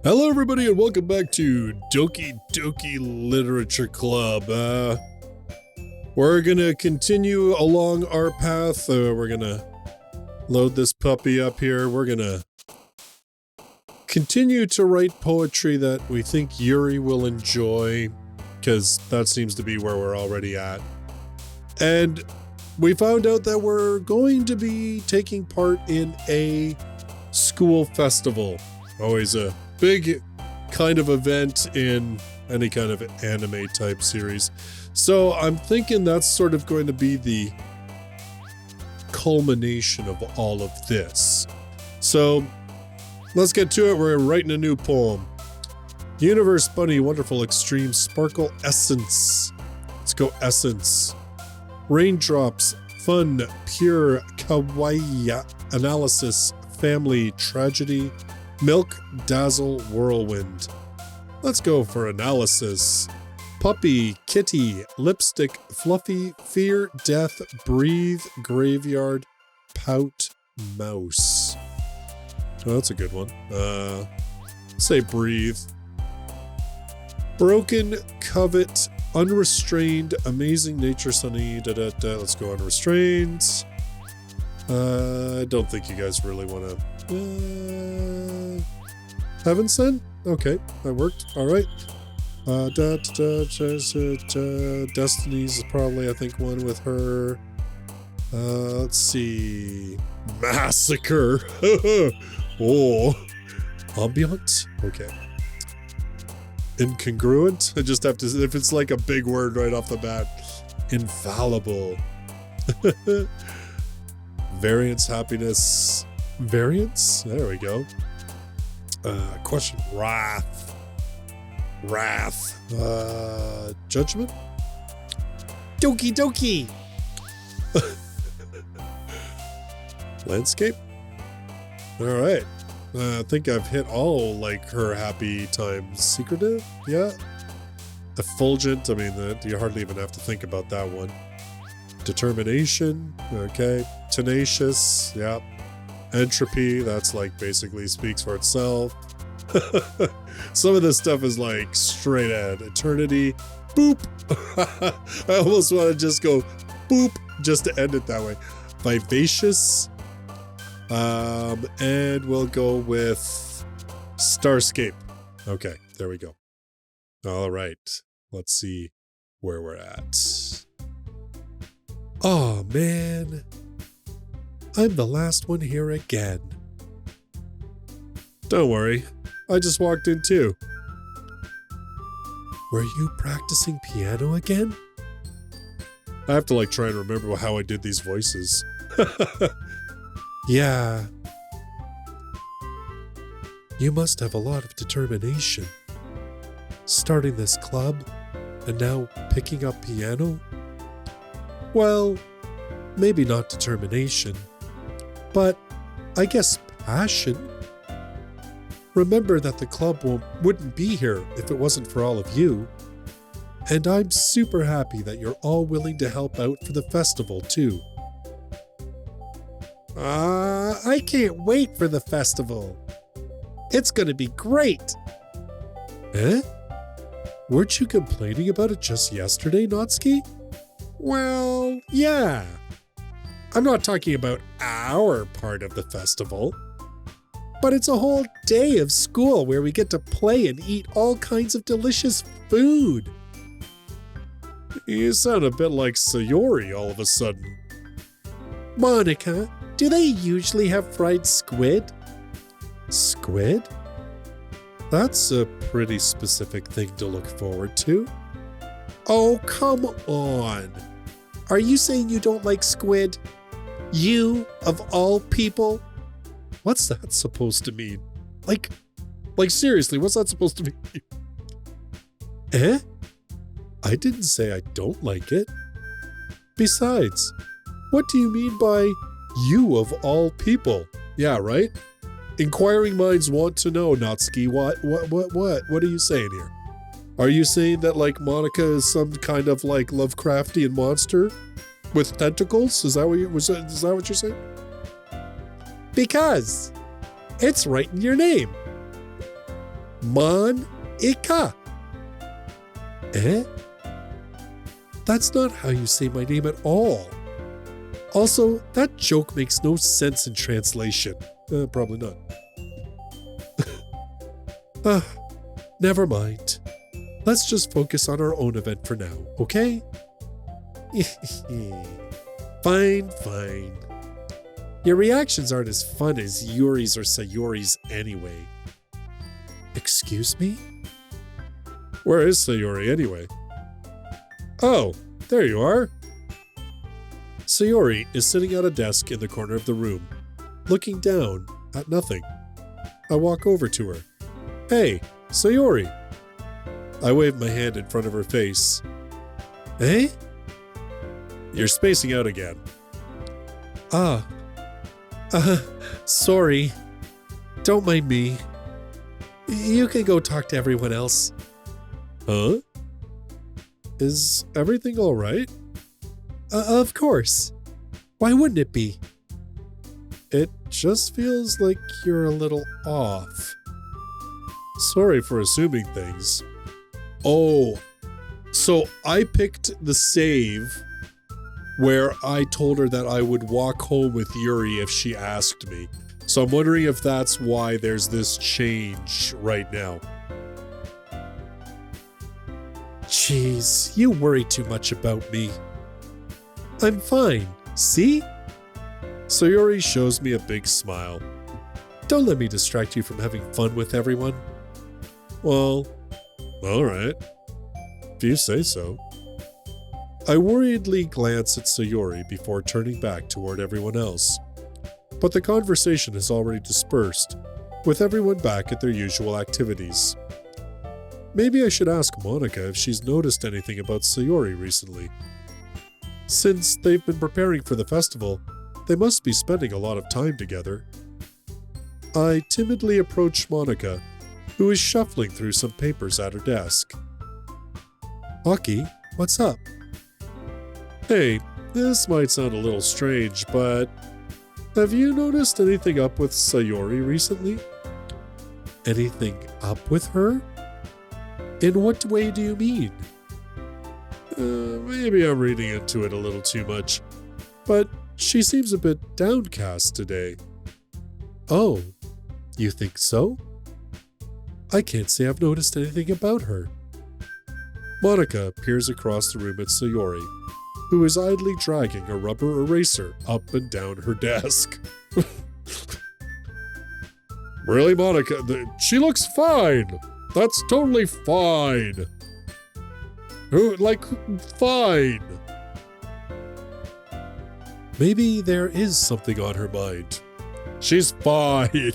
Hello everybody and welcome back to Doki Doki Literature Club. We're gonna continue along our path. We're gonna load this puppy up here. We're gonna continue to write poetry that we think Yuri will enjoy, because that seems to be where we're already at. And we found out that we're going to be taking part in a school festival. Always a big kind of event in any kind of anime type series. So I'm thinking that's sort of going to be the culmination of all of this. So let's get to it. We're writing a new poem. Universe Bunny, wonderful, extreme, sparkle, essence. Let's go essence. Raindrops, fun, pure, kawaii, analysis, family, tragedy, milk, dazzle, whirlwind. Let's go for analysis. Puppy, kitty, lipstick, fluffy, fear, death, breathe, graveyard, pout, mouse. Oh, that's a good one. Say breathe. Broken, covet, unrestrained, amazing nature, sunny, Let's go unrestrained. I don't think you guys really want to... Heaven Sent? Okay, that worked. All right. Destiny's is probably, I think, one with her. Let's see. Massacre. Oh. Ambient? Okay. Incongruent? I just have to, if it's like a big word right off the bat. Infallible. Variance, happiness. Variance? There we go. Question. Wrath. Judgment? Doki Doki! Landscape? Alright. I think I've hit all, like, her happy times. Secretive? Yeah. Effulgent? I mean, you hardly even have to think about that one. Determination? Okay. Tenacious? Yeah. Entropy, that's like basically speaks for itself. Some of this stuff is like straight ahead. Eternity, boop. I almost want to just go boop just to end it that way. Vivacious. And we'll go with Starscape. Okay, there we go. All right, let's see where we're at. Oh man. I'm the last one here again. Don't worry, I just walked in too. Were you practicing piano again? I have to like try and remember how I did these voices. Yeah. You must have a lot of determination. Starting this club and now picking up piano? Well, maybe not determination. But I guess passion. Remember that the club wouldn't be here if it wasn't for all of you. And I'm super happy that you're all willing to help out for the festival too. I can't wait for the festival. It's gonna be great. Eh? Weren't you complaining about it just yesterday, Natsuki? Well, yeah. I'm not talking about our part of the festival, but it's a whole day of school where we get to play and eat all kinds of delicious food. You sound a bit like Sayori all of a sudden. Monica, do they usually have fried squid? Squid? That's a pretty specific thing to look forward to. Oh, come on. Are you saying you don't like squid? You, of all people? What's that supposed to mean? Like seriously, what's that supposed to mean? Eh? I didn't say I don't like it. Besides, what do you mean by you of all people? Yeah, right? Inquiring minds want to know, Natsuki. What are you saying here? Are you saying that, like, Monica is some kind of, like, Lovecraftian monster with tentacles? Is that what you're saying? Because it's right in your name. Monica. Eh? That's not how you say my name at all. Also, that joke makes no sense in translation. Probably not. Never mind. Let's just focus on our own event for now, okay? Fine. Your reactions aren't as fun as Yuri's or Sayori's anyway. Excuse me? Where is Sayori anyway? Oh, there you are. Sayori is sitting at a desk in the corner of the room, looking down at nothing. I walk over to her. Hey, Sayori. I wave my hand in front of her face. Eh? You're spacing out again. Sorry. Don't mind me. You can go talk to everyone else. Huh? Is everything all right? Of course. Why wouldn't it be? It just feels like you're a little off. Sorry for assuming things. Oh, so I picked the save where I told her that I would walk home with Yuri if she asked me. So I'm wondering if that's why there's this change right now. Jeez, you worry too much about me. I'm fine, see? Sayori shows me a big smile. Don't let me distract you from having fun with everyone. Well, alright. If you say so. I worriedly glance at Sayori before turning back toward everyone else. But the conversation has already dispersed, with everyone back at their usual activities. Maybe I should ask Monica if she's noticed anything about Sayori recently. Since they've been preparing for the festival, they must be spending a lot of time together. I timidly approach Monica, who is shuffling through some papers at her desk. Aki, what's up? Hey, this might sound a little strange, but have you noticed anything up with Sayori recently? Anything up with her? In what way do you mean? Maybe I'm reading into it a little too much, but she seems a bit downcast today. Oh, you think so? I can't say I've noticed anything about her. Monica peers across the room at Sayori, who is idly dragging a rubber eraser up and down her desk. Really, Monica? She looks fine. That's totally fine. Fine. Maybe there is something on her mind. She's fine.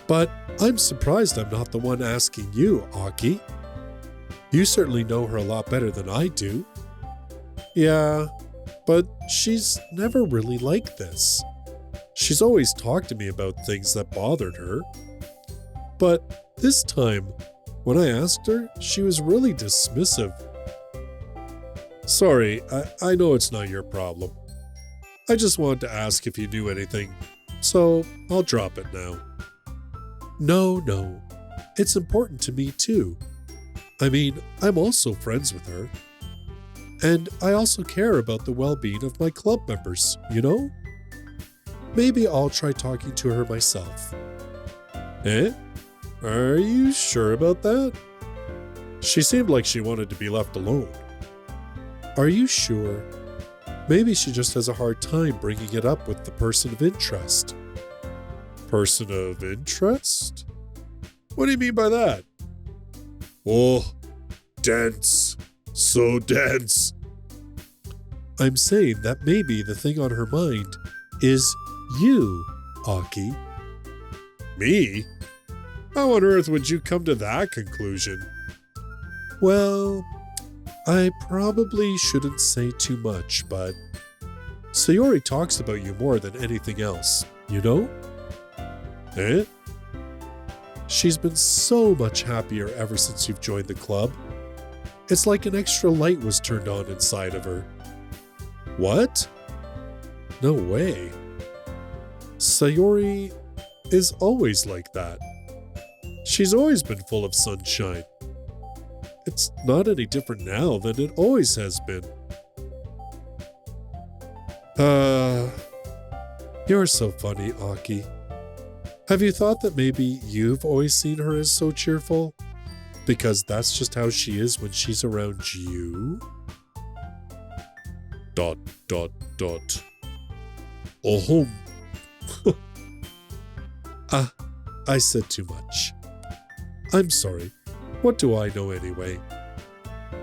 But I'm surprised I'm not the one asking you, Aki. You certainly know her a lot better than I do. Yeah, but she's never really like this. She's always talked to me about things that bothered her. But this time, when I asked her, she was really dismissive. Sorry, I know it's not your problem. I just wanted to ask if you knew anything, so I'll drop it now. No, it's important to me too. I mean, I'm also friends with her. And I also care about the well-being of my club members, you know? Maybe I'll try talking to her myself. Eh? Are you sure about that? She seemed like she wanted to be left alone. Are you sure? Maybe she just has a hard time bringing it up with the person of interest. Person of interest? What do you mean by that? Oh, dense. So dense. I'm saying that maybe the thing on her mind is you, Aki. Me? How on earth would you come to that conclusion? Well, I probably shouldn't say too much, but Sayori talks about you more than anything else, you know? Eh? She's been so much happier ever since you've joined the club. It's like an extra light was turned on inside of her. What? No way. Sayori is always like that. She's always been full of sunshine. It's not any different now than it always has been. You're so funny, Aki. Have you thought that maybe you've always seen her as so cheerful? Because that's just how she is when she's around you? ... Oh. I said too much. I'm sorry. What do I know anyway?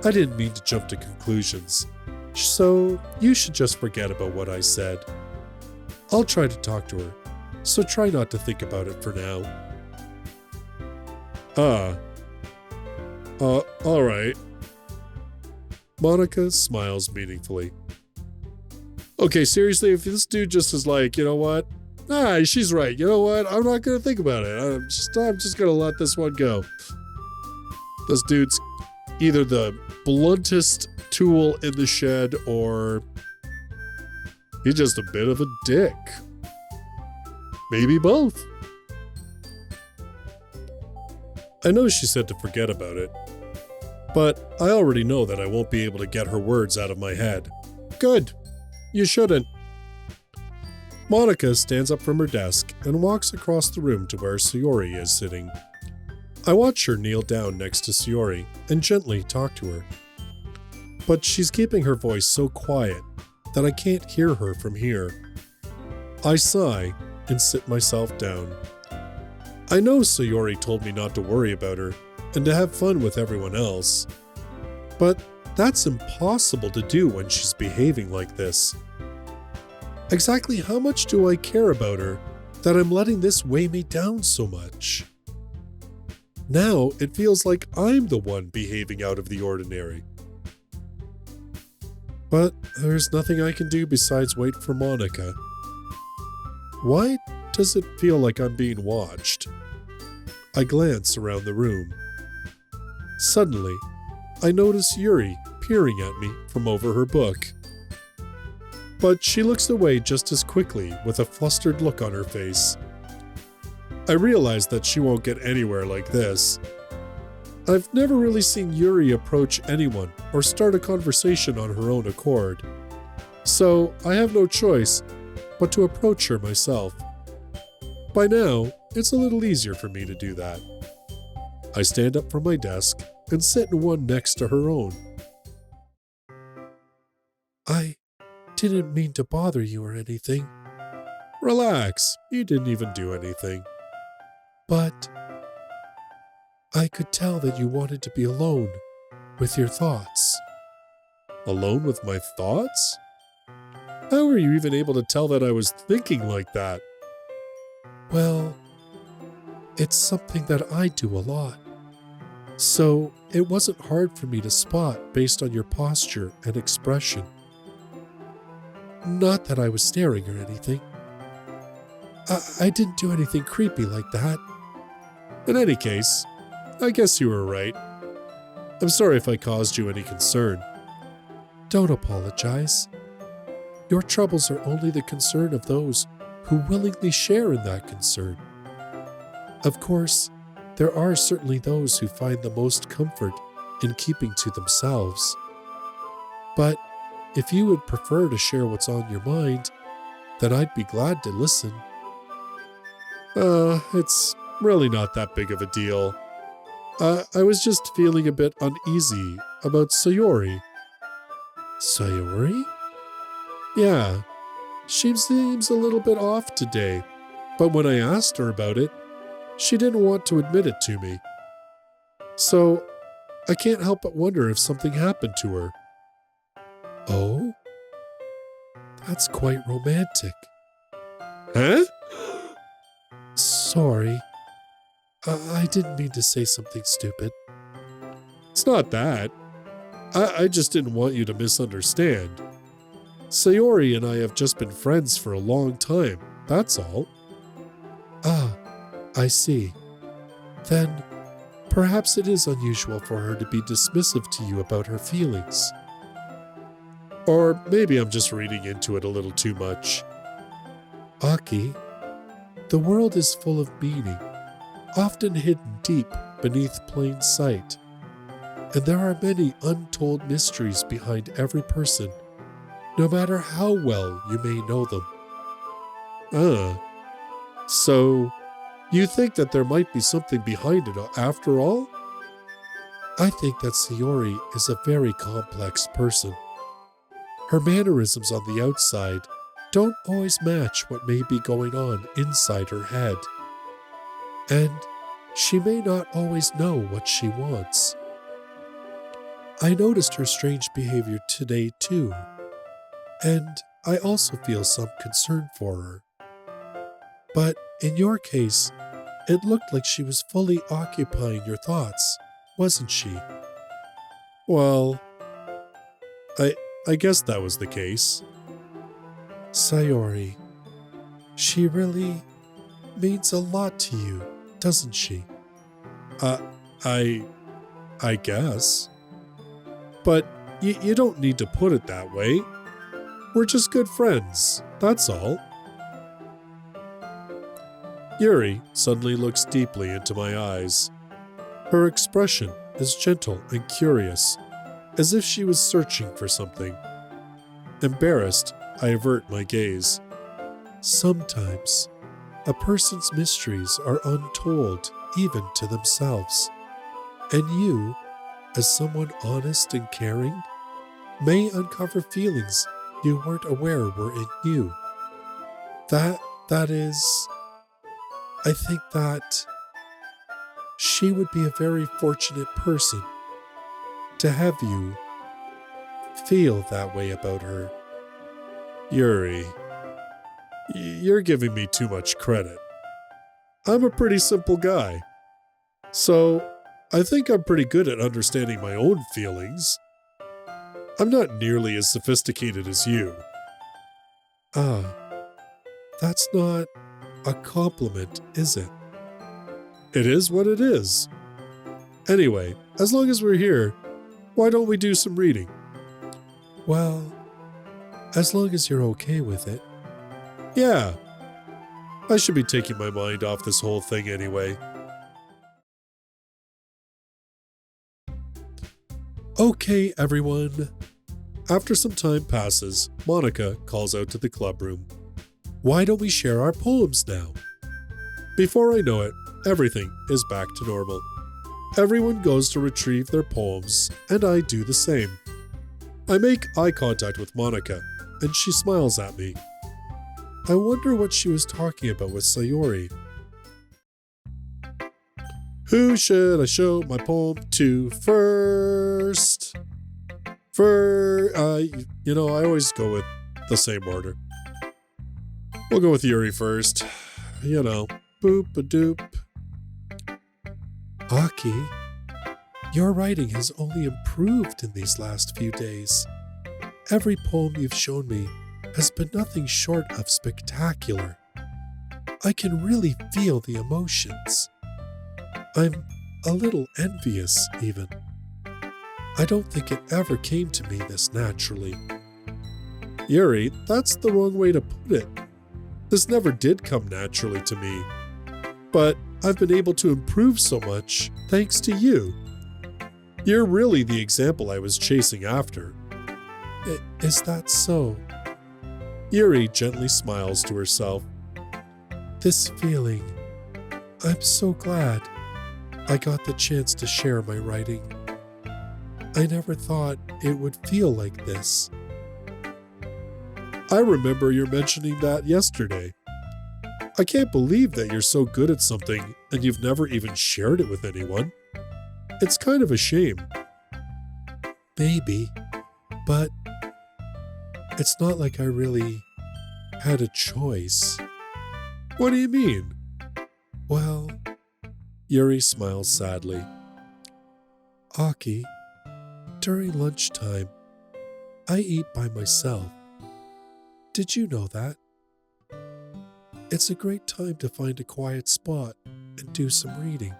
I didn't mean to jump to conclusions, so you should just forget about what I said. I'll try to talk to her, so try not to think about it for now. All right. Monica smiles meaningfully. Okay, seriously, if this dude just is like, you know what? She's right. You know what? I'm not gonna think about it. I'm just gonna let this one go. This dude's either the bluntest tool in the shed, or he's just a bit of a dick. Maybe both. I know she said to forget about it, but I already know that I won't be able to get her words out of my head. Good. You shouldn't. Monica stands up from her desk and walks across the room to where Sayori is sitting. I watch her kneel down next to Sayori and gently talk to her. But she's keeping her voice so quiet that I can't hear her from here. I sigh and sit myself down. I know Sayori told me not to worry about her and to have fun with everyone else, but that's impossible to do when she's behaving like this. Exactly how much do I care about her that I'm letting this weigh me down so much? Now it feels like I'm the one behaving out of the ordinary. But there's nothing I can do besides wait for Monica. Why does it feel like I'm being watched? I glance around the room. Suddenly, I notice Yuri peering at me from over her book. But she looks away just as quickly with a flustered look on her face. I realize that she won't get anywhere like this. I've never really seen Yuri approach anyone or start a conversation on her own accord, so I have no choice but to approach her myself. By now, it's a little easier for me to do that. I stand up from my desk and sit in one next to her own. I didn't mean to bother you or anything. Relax, you didn't even do anything. But I could tell that you wanted to be alone with your thoughts. Alone with my thoughts? How were you even able to tell that I was thinking like that? Well, it's something that I do a lot. So it wasn't hard for me to spot based on your posture and expression. Not that I was staring or anything. I didn't do anything creepy like that. In any case, I guess you were right. I'm sorry if I caused you any concern. Don't apologize. Your troubles are only the concern of those who willingly share in that concern. Of course, there are certainly those who find the most comfort in keeping to themselves. But if you would prefer to share what's on your mind, then I'd be glad to listen. It's really not that big of a deal. I was just feeling a bit uneasy about Sayori. Sayori? Yeah, she seems a little bit off today, but when I asked her about it, she didn't want to admit it to me. So, I can't help but wonder if something happened to her. Oh? That's quite romantic. Huh? Sorry. I didn't mean to say something stupid. It's not that. I just didn't want you to misunderstand. Sayori and I have just been friends for a long time, that's all. Ah, I see. Then, perhaps it is unusual for her to be dismissive to you about her feelings. Or maybe I'm just reading into it a little too much. Aki, the world is full of meaning, often hidden deep beneath plain sight. And there are many untold mysteries behind every person, no matter how well you may know them. So you think that there might be something behind it after all? I think that Sayori is a very complex person. Her mannerisms on the outside don't always match what may be going on inside her head. And she may not always know what she wants. I noticed her strange behavior today too, and I also feel some concern for her. But in your case, it looked like she was fully occupying your thoughts, wasn't she? Well, I guess that was the case. Sayori, she really means a lot to you, doesn't she? I guess. But you don't need to put it that way. We're just good friends, that's all. Yuri suddenly looks deeply into my eyes. Her expression is gentle and curious, as if she was searching for something. Embarrassed, I avert my gaze. Sometimes, a person's mysteries are untold even to themselves, and you, as someone honest and caring, may uncover feelings you weren't aware were in you. That is, I think that she would be a very fortunate person to have you feel that way about her. Yuri, you're giving me too much credit. I'm a pretty simple guy, so I think I'm pretty good at understanding my own feelings. I'm not nearly as sophisticated as you. That's not a compliment, is it? It is what it is. Anyway, as long as we're here, why don't we do some reading? Well, as long as you're okay with it. Yeah. I should be taking my mind off this whole thing anyway. Okay, everyone. After some time passes, Monica calls out to the club room. Why don't we share our poems now? Before I know it, everything is back to normal. Everyone goes to retrieve their poems, and I do the same. I make eye contact with Monica, and she smiles at me. I wonder what she was talking about with Sayori. Who should I show my poem to first? I always go with the same order. We'll go with Yuri first. Boop-a-doop. Aki, your writing has only improved in these last few days. Every poem you've shown me has been nothing short of spectacular. I can really feel the emotions. I'm a little envious, even. I don't think it ever came to me this naturally. Yuri, that's the wrong way to put it. This never did come naturally to me. But I've been able to improve so much thanks to you. You're really the example I was chasing after. Is that so? Yuri gently smiles to herself. This feeling, I'm so glad I got the chance to share my writing. I never thought it would feel like this. I remember you mentioning that yesterday. I can't believe that you're so good at something and you've never even shared it with anyone. It's kind of a shame. Maybe, but it's not like I really had a choice. What do you mean? Well, Yuri smiles sadly. Aki, during lunchtime, I eat by myself. Did you know that? It's a great time to find a quiet spot and do some reading.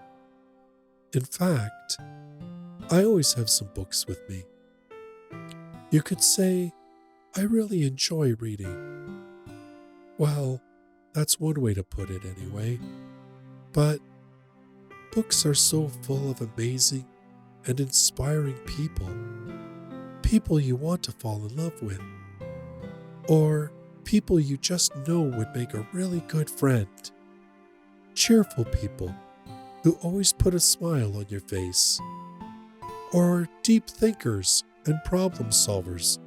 In fact, I always have some books with me. You could say I really enjoy reading. Well, that's one way to put it anyway. But Books are so full of amazing and inspiring people. People you want to fall in love with. Or people you just know would make a really good friend. Cheerful people who always put a smile on your face. Or deep thinkers and problem solvers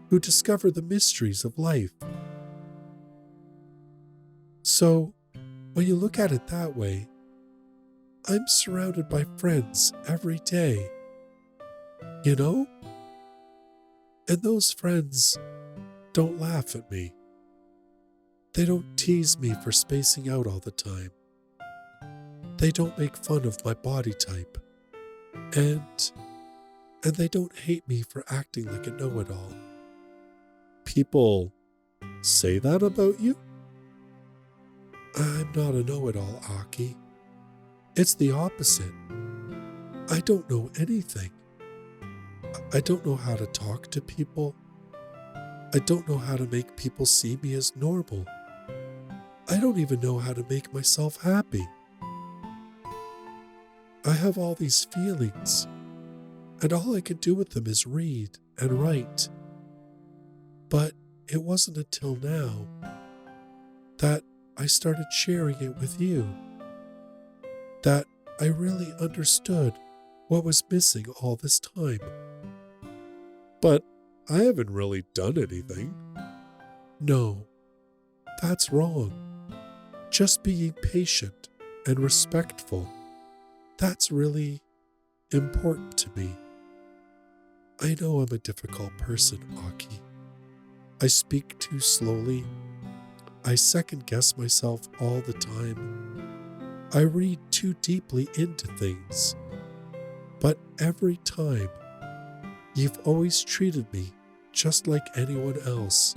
who discover the mysteries of life. So, when you look at it that way, I'm surrounded by friends every day. You know? And those friends don't laugh at me. They don't tease me for spacing out all the time. They don't make fun of my body type. And they don't hate me for acting like a know-it-all. People say that about you? I'm not a know-it-all, Aki. It's the opposite. I don't know anything. I don't know how to talk to people. I don't know how to make people see me as normal. I don't even know how to make myself happy. I have all these feelings, and all I can do with them is read and write. But it wasn't until now that I started sharing it with you that I really understood what was missing all this time. But I haven't really done anything. No, that's wrong. Just being patient and respectful, that's really important to me. I know I'm a difficult person, Aki. I speak too slowly. I second-guess myself all the time. I read too deeply into things. But every time, you've always treated me just like anyone else.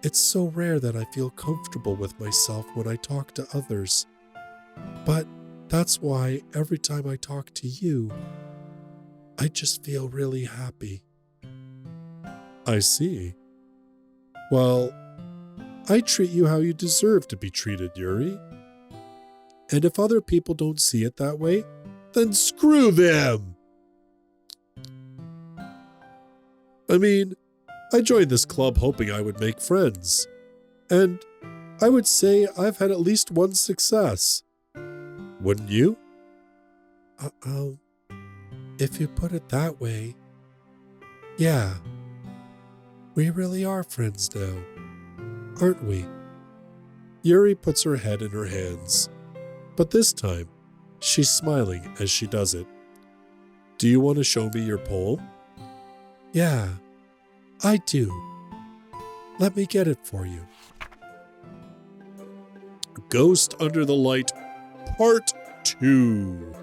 It's so rare that I feel comfortable with myself when I talk to others. But that's why every time I talk to you, I just feel really happy. I see. Well, I treat you how you deserve to be treated, Yuri. And if other people don't see it that way, then screw them! I mean, I joined this club hoping I would make friends. And I would say I've had at least one success. Wouldn't you? If you put it that way, yeah. We really are friends now, aren't we? Yuri puts her head in her hands, but this time, she's smiling as she does it. Do you want to show me your poem? Yeah, I do. Let me get it for you. Ghost Under the Light, Part 2.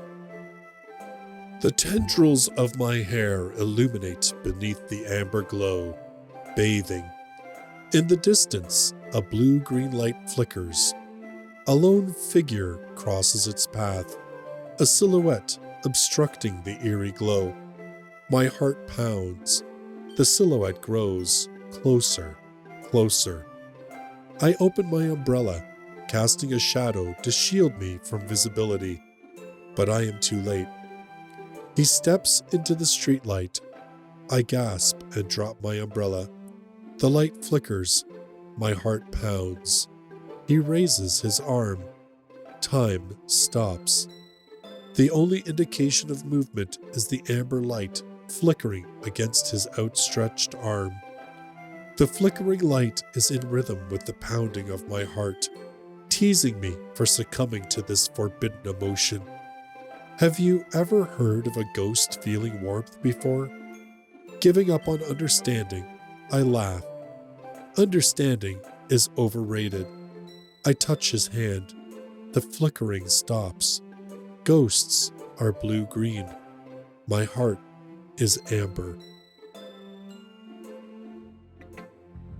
The tendrils of my hair illuminate beneath the amber glow, bathing. In the distance, a blue-green light flickers. A lone figure crosses its path, a silhouette obstructing the eerie glow. My heart pounds. The silhouette grows closer, closer. I open my umbrella, casting a shadow to shield me from visibility. But I am too late. He steps into the streetlight. I gasp and drop my umbrella. The light flickers. My heart pounds. He raises his arm. Time stops. The only indication of movement is the amber light flickering against his outstretched arm. The flickering light is in rhythm with the pounding of my heart, teasing me for succumbing to this forbidden emotion. Have you ever heard of a ghost feeling warmth before? Giving up on understanding, I laugh. Understanding is overrated. I touch his hand. The flickering stops. Ghosts are blue-green. My heart is amber.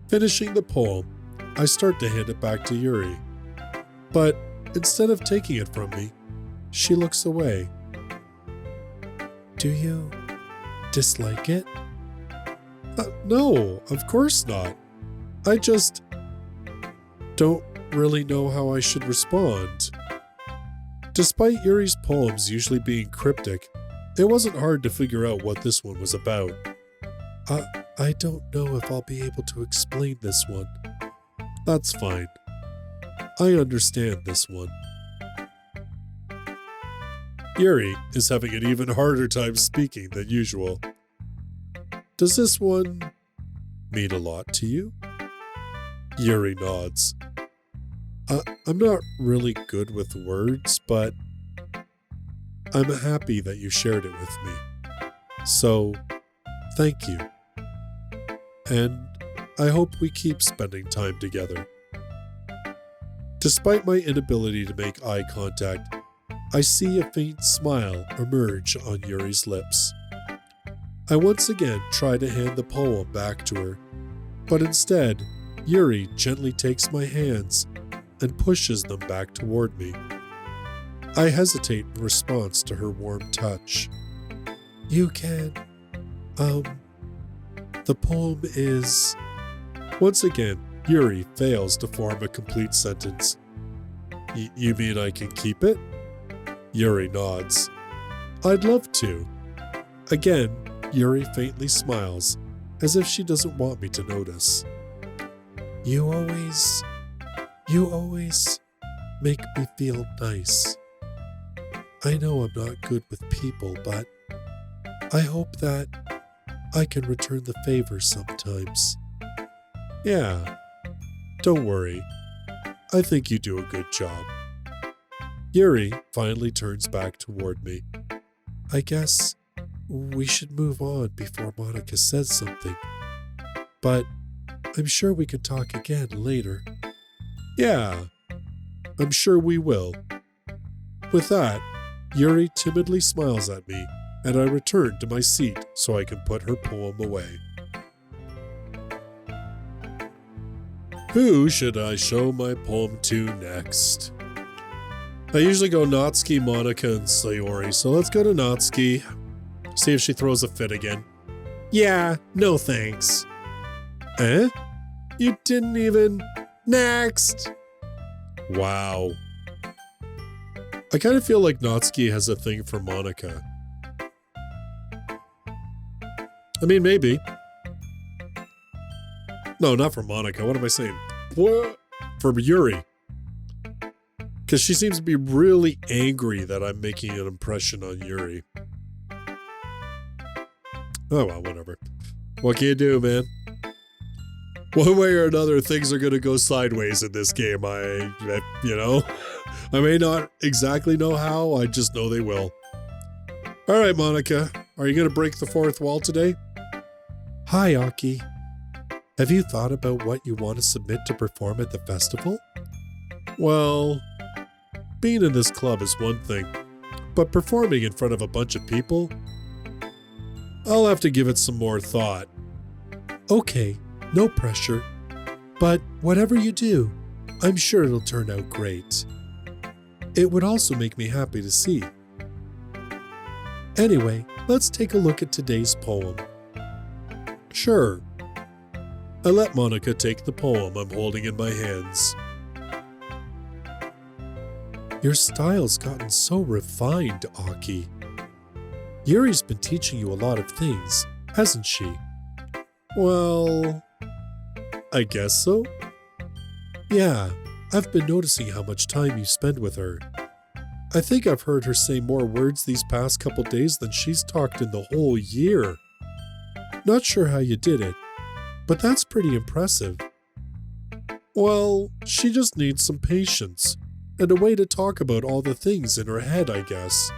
Finishing the poem, I start to hand it back to Yuri. But instead of taking it from me, she looks away. Do you dislike it? No, of course not. I just don't really know how I should respond. Despite Yuri's poems usually being cryptic, it wasn't hard to figure out what this one was about. I don't know if I'll be able to explain this one. That's fine. I understand this one. Yuri is having an even harder time speaking than usual. Does this one mean a lot to you? Yuri nods. I'm not really good with words, but I'm happy that you shared it with me. So, thank you. And I hope we keep spending time together. Despite my inability to make eye contact, I see a faint smile emerge on Yuri's lips. I once again try to hand the poem back to her, but instead, Yuri gently takes my hands and pushes them back toward me. I hesitate in response to her warm touch. You can, the poem is... Once again, Yuri fails to form a complete sentence. You mean I can keep it? Yuri nods. I'd love to. Again, Yuri faintly smiles, as if she doesn't want me to notice. You always make me feel nice. I know I'm not good with people, but I hope that I can return the favor sometimes. Yeah, don't worry. I think you do a good job. Yuri finally turns back toward me. I guess we should move on before Monica says something. But I'm sure we can talk again later. Yeah, I'm sure we will. With that, Yuri timidly smiles at me, and I return to my seat so I can put her poem away. Who should I show my poem to next? I usually go Natsuki, Monica, and Sayori, so let's go to Natsuki. See if she throws a fit again. Yeah, no thanks. Eh? You didn't even... Next! Wow. I kind of feel like Natsuki has a thing for Monica. I mean, maybe. No, not for Monica. What am I saying? What? For Yuri. Because she seems to be really angry that I'm making an impression on Yuri. Oh, well, whatever. What can you do, man? One way or another, things are going to go sideways in this game. I may not exactly know how, I just know they will. All right, Monica, are you going to break the fourth wall today? Hi, Aki. Have you thought about what you want to submit to perform at the festival? Well, being in this club is one thing, but performing in front of a bunch of people? I'll have to give it some more thought. Okay, no pressure. But whatever you do, I'm sure it'll turn out great. It would also make me happy to see. Anyway, let's take a look at today's poem. Sure. I let Monica take the poem I'm holding in my hands. Your style's gotten so refined, Aki. Yuri's been teaching you a lot of things, hasn't she? Well, I guess so. Yeah, I've been noticing how much time you spend with her. I think I've heard her say more words these past couple days than she's talked in the whole year. Not sure how you did it, but that's pretty impressive. Well, she just needs some patience and a way to talk about all the things in her head, I guess.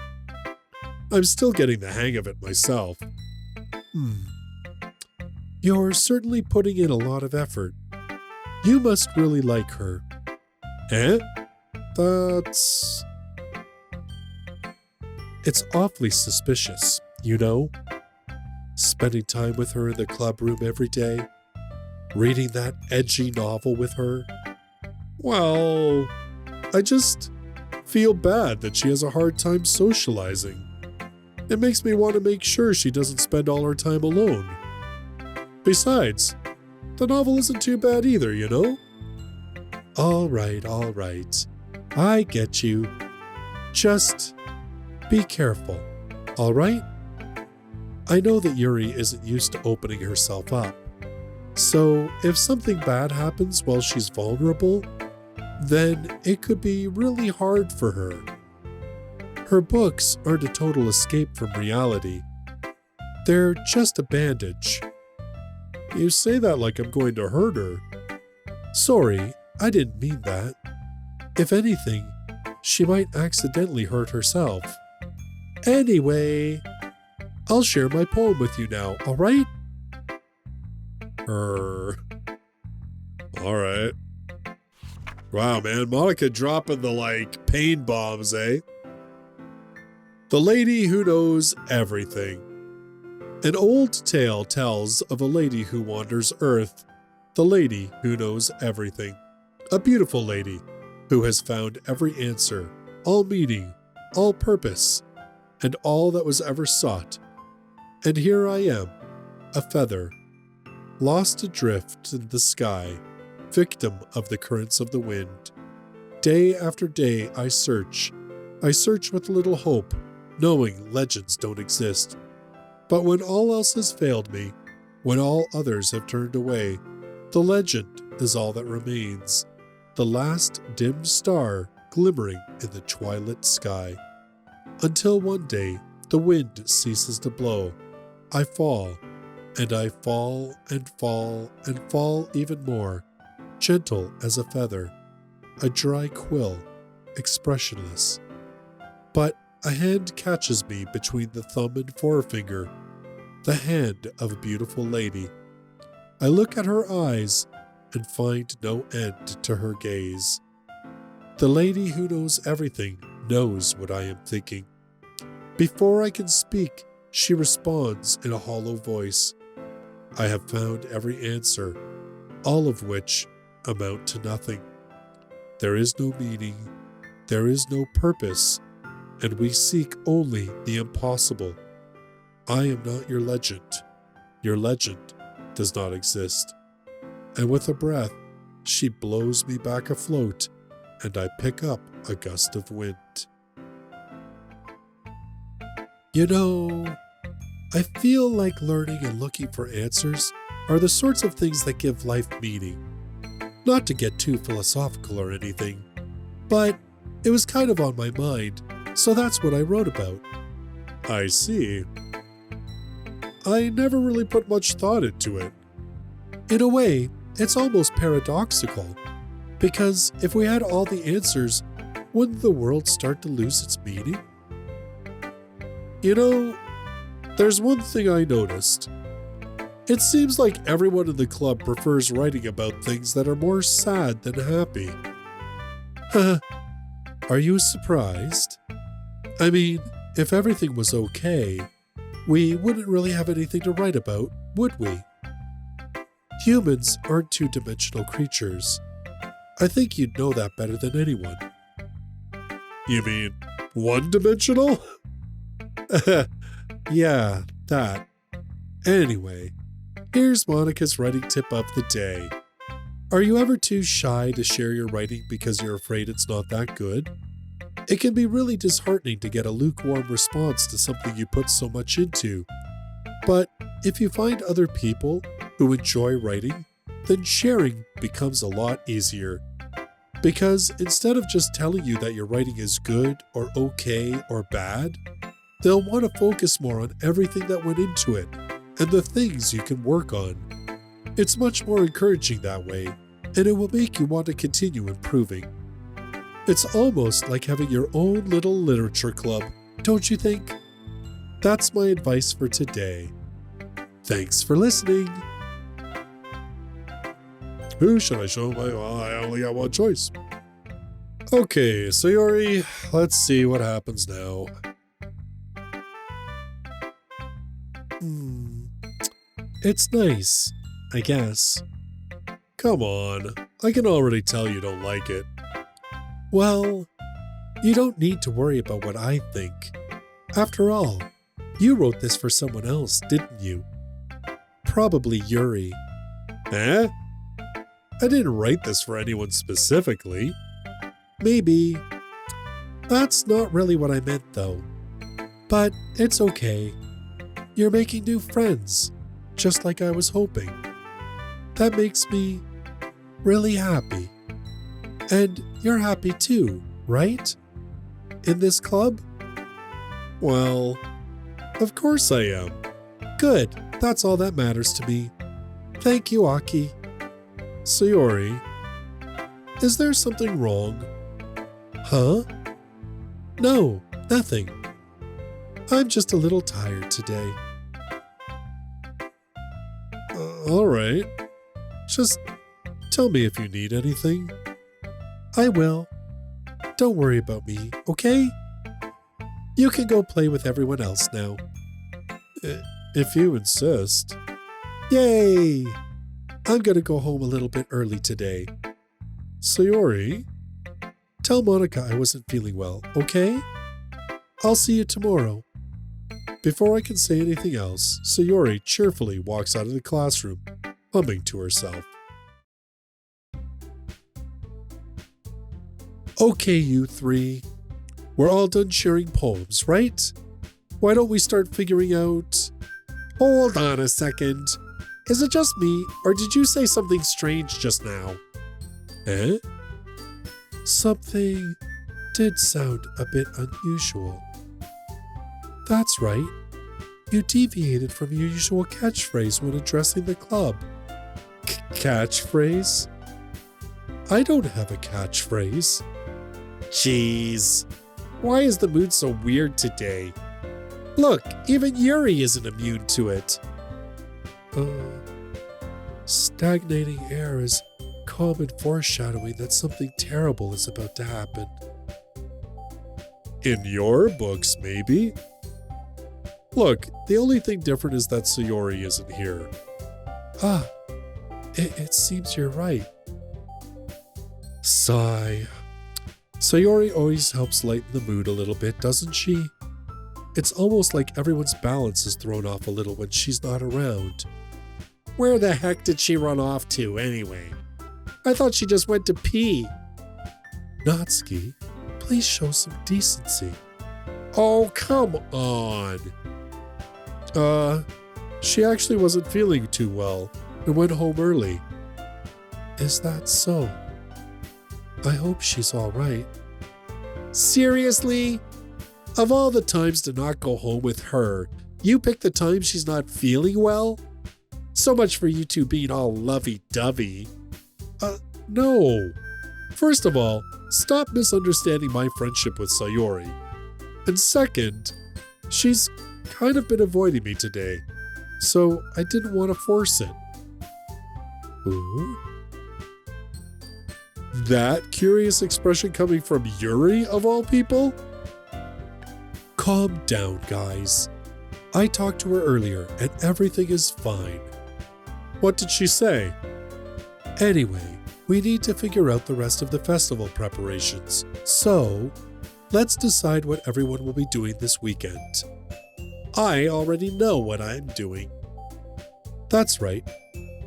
I'm still getting the hang of it myself. You're certainly putting in a lot of effort. You must really like her. Eh? It's awfully suspicious, you know? Spending time with her in the club room every day, reading that edgy novel with her. Well, I just feel bad that she has a hard time socializing. It makes me want to make sure she doesn't spend all her time alone. Besides, the novel isn't too bad either, you know? All right. I get you. Just be careful, all right? I know that Yuri isn't used to opening herself up. So if something bad happens while she's vulnerable, then it could be really hard for her. Her books aren't a total escape from reality. They're just a bandage. You say that like I'm going to hurt her. Sorry, I didn't mean that. If anything, she might accidentally hurt herself. Anyway, I'll share my poem with you now, alright? Alright. Wow, man, Monica dropping the, pain bombs, eh? The Lady Who Knows Everything. An old tale tells of a lady who wanders Earth, the lady who knows everything. A beautiful lady who has found every answer, all meaning, all purpose, and all that was ever sought. And here I am, a feather, lost adrift in the sky, victim of the currents of the wind. Day after day I search with little hope, knowing legends don't exist. But when all else has failed me, when all others have turned away, the legend is all that remains, the last dim star glimmering in the twilit sky. Until one day the wind ceases to blow, I fall, and I fall and fall and fall even more, gentle as a feather, a dry quill, expressionless. But a hand catches me between the thumb and forefinger, the hand of a beautiful lady. I look at her eyes and find no end to her gaze. The lady who knows everything knows what I am thinking. Before I can speak, she responds in a hollow voice. I have found every answer, all of which amount to nothing. There is no meaning, there is no purpose, and we seek only the impossible. I am not your legend. Your legend does not exist. And with a breath, she blows me back afloat, and I pick up a gust of wind. You know, I feel like learning and looking for answers are the sorts of things that give life meaning. Not to get too philosophical or anything, but it was kind of on my mind, so that's what I wrote about. I see. I never really put much thought into it. In a way, it's almost paradoxical, because if we had all the answers, wouldn't the world start to lose its meaning? You know, there's one thing I noticed. It seems like everyone in the club prefers writing about things that are more sad than happy. Are you surprised? I mean, if everything was okay, we wouldn't really have anything to write about, would we? Humans aren't two-dimensional creatures. I think you'd know that better than anyone. You mean one-dimensional? Yeah, that. Anyway, here's Monica's writing tip of the day. Are you ever too shy to share your writing because you're afraid it's not that good? It can be really disheartening to get a lukewarm response to something you put so much into. But if you find other people who enjoy writing, then sharing becomes a lot easier. Because instead of just telling you that your writing is good or okay or bad, they'll want to focus more on everything that went into it and the things you can work on. It's much more encouraging that way, and it will make you want to continue improving. It's almost like having your own little literature club, don't you think? That's my advice for today. Thanks for listening. Who should I show my... Well, I only got one choice. Okay, Sayori, let's see what happens now. It's nice, I guess. Come on, I can already tell you don't like it. Well, you don't need to worry about what I think. After all, you wrote this for someone else, didn't you? Probably Yuri. Eh? I didn't write this for anyone specifically. Maybe. That's not really what I meant though. But it's okay. You're making new friends, just like I was hoping. That makes me really happy. And you're happy too, right? In this club? Well, of course I am. Good, that's all that matters to me. Thank you, Aki. Sayori, is there something wrong? Huh? No, nothing. I'm just a little tired today. All right. Just tell me if you need anything. I will. Don't worry about me, okay? You can go play with everyone else now. If you insist. Yay! I'm gonna go home a little bit early today. Sayori, tell Monica I wasn't feeling well, okay? I'll see you tomorrow. Before I can say anything else, Sayori cheerfully walks out of the classroom, humming to herself. Okay, you three. We're all done sharing poems, right? Why don't we start figuring out... Hold on a second. Is it just me, or did you say something strange just now? Eh? Something did sound a bit unusual. That's right. You deviated from your usual catchphrase when addressing the club. Catchphrase? I don't have a catchphrase. Jeez. Why is the mood so weird today? Look, even Yuri isn't immune to it. Stagnating air is common foreshadowing that something terrible is about to happen. In your books, maybe? Look, the only thing different is that Sayori isn't here. It seems you're right. Sigh. Sayori always helps lighten the mood a little bit, doesn't she? It's almost like everyone's balance is thrown off a little when she's not around. Where the heck did she run off to, anyway? I thought she just went to pee. Natsuki, please show some decency. Oh, come on. She actually wasn't feeling too well and went home early. Is that so? I hope she's all right. Seriously? Of all the times to not go home with her, you pick the time she's not feeling well? So much for you two being all lovey-dovey. No. First of all, stop misunderstanding my friendship with Sayori. And second, she's kind of been avoiding me today, so I didn't want to force it. Ooh. That curious expression coming from Yuri, of all people? Calm down, guys. I talked to her earlier, and everything is fine. What did she say? Anyway, we need to figure out the rest of the festival preparations. So, let's decide what everyone will be doing this weekend. I already know what I'm doing. That's right.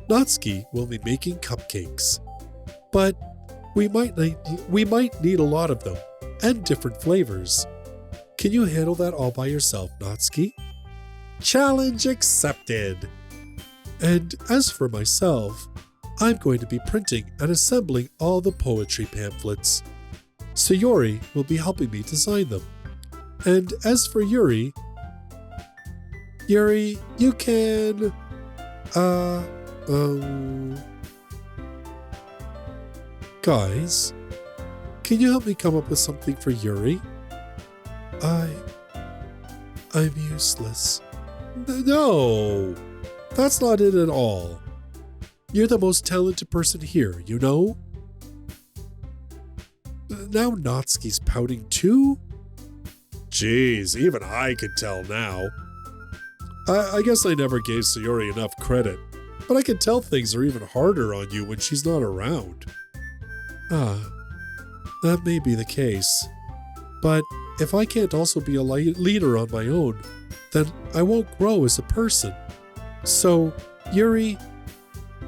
Natsuki will be making cupcakes. But we might need a lot of them, and different flavors. Can you handle that all by yourself, Natsuki? Challenge accepted! And as for myself, I'm going to be printing and assembling all the poetry pamphlets. Sayori will be helping me design them. And as for Yuri, you can... Guys, can you help me come up with something for Yuri? I'm useless. No, that's not it at all. You're the most talented person here, you know? Now Natsuki's pouting too? Jeez, even I could tell now. I guess I never gave Sayori enough credit, but I can tell things are even harder on you when she's not around. That may be the case. But if I can't also be a leader on my own, then I won't grow as a person. So, Yuri,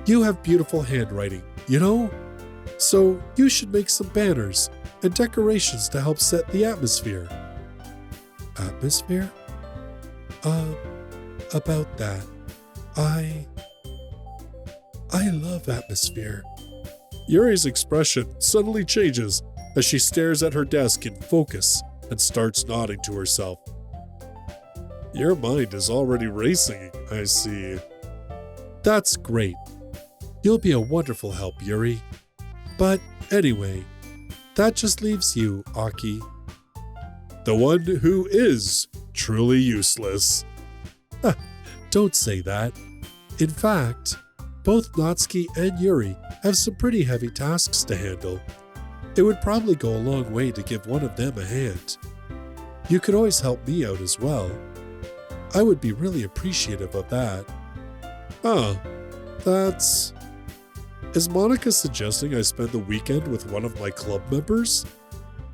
you have beautiful handwriting, you know? So you should make some banners and decorations to help set the atmosphere. Atmosphere? About that. I love atmosphere. Yuri's expression suddenly changes as she stares at her desk in focus and starts nodding to herself. Your mind is already racing, I see. That's great. You'll be a wonderful help, Yuri. But anyway, that just leaves you, Aki. The one who is truly useless. Don't say that. In fact, both Natsuki and Yuri have some pretty heavy tasks to handle. It would probably go a long way to give one of them a hand. You could always help me out as well. I would be really appreciative of that. Is Monica suggesting I spend the weekend with one of my club members?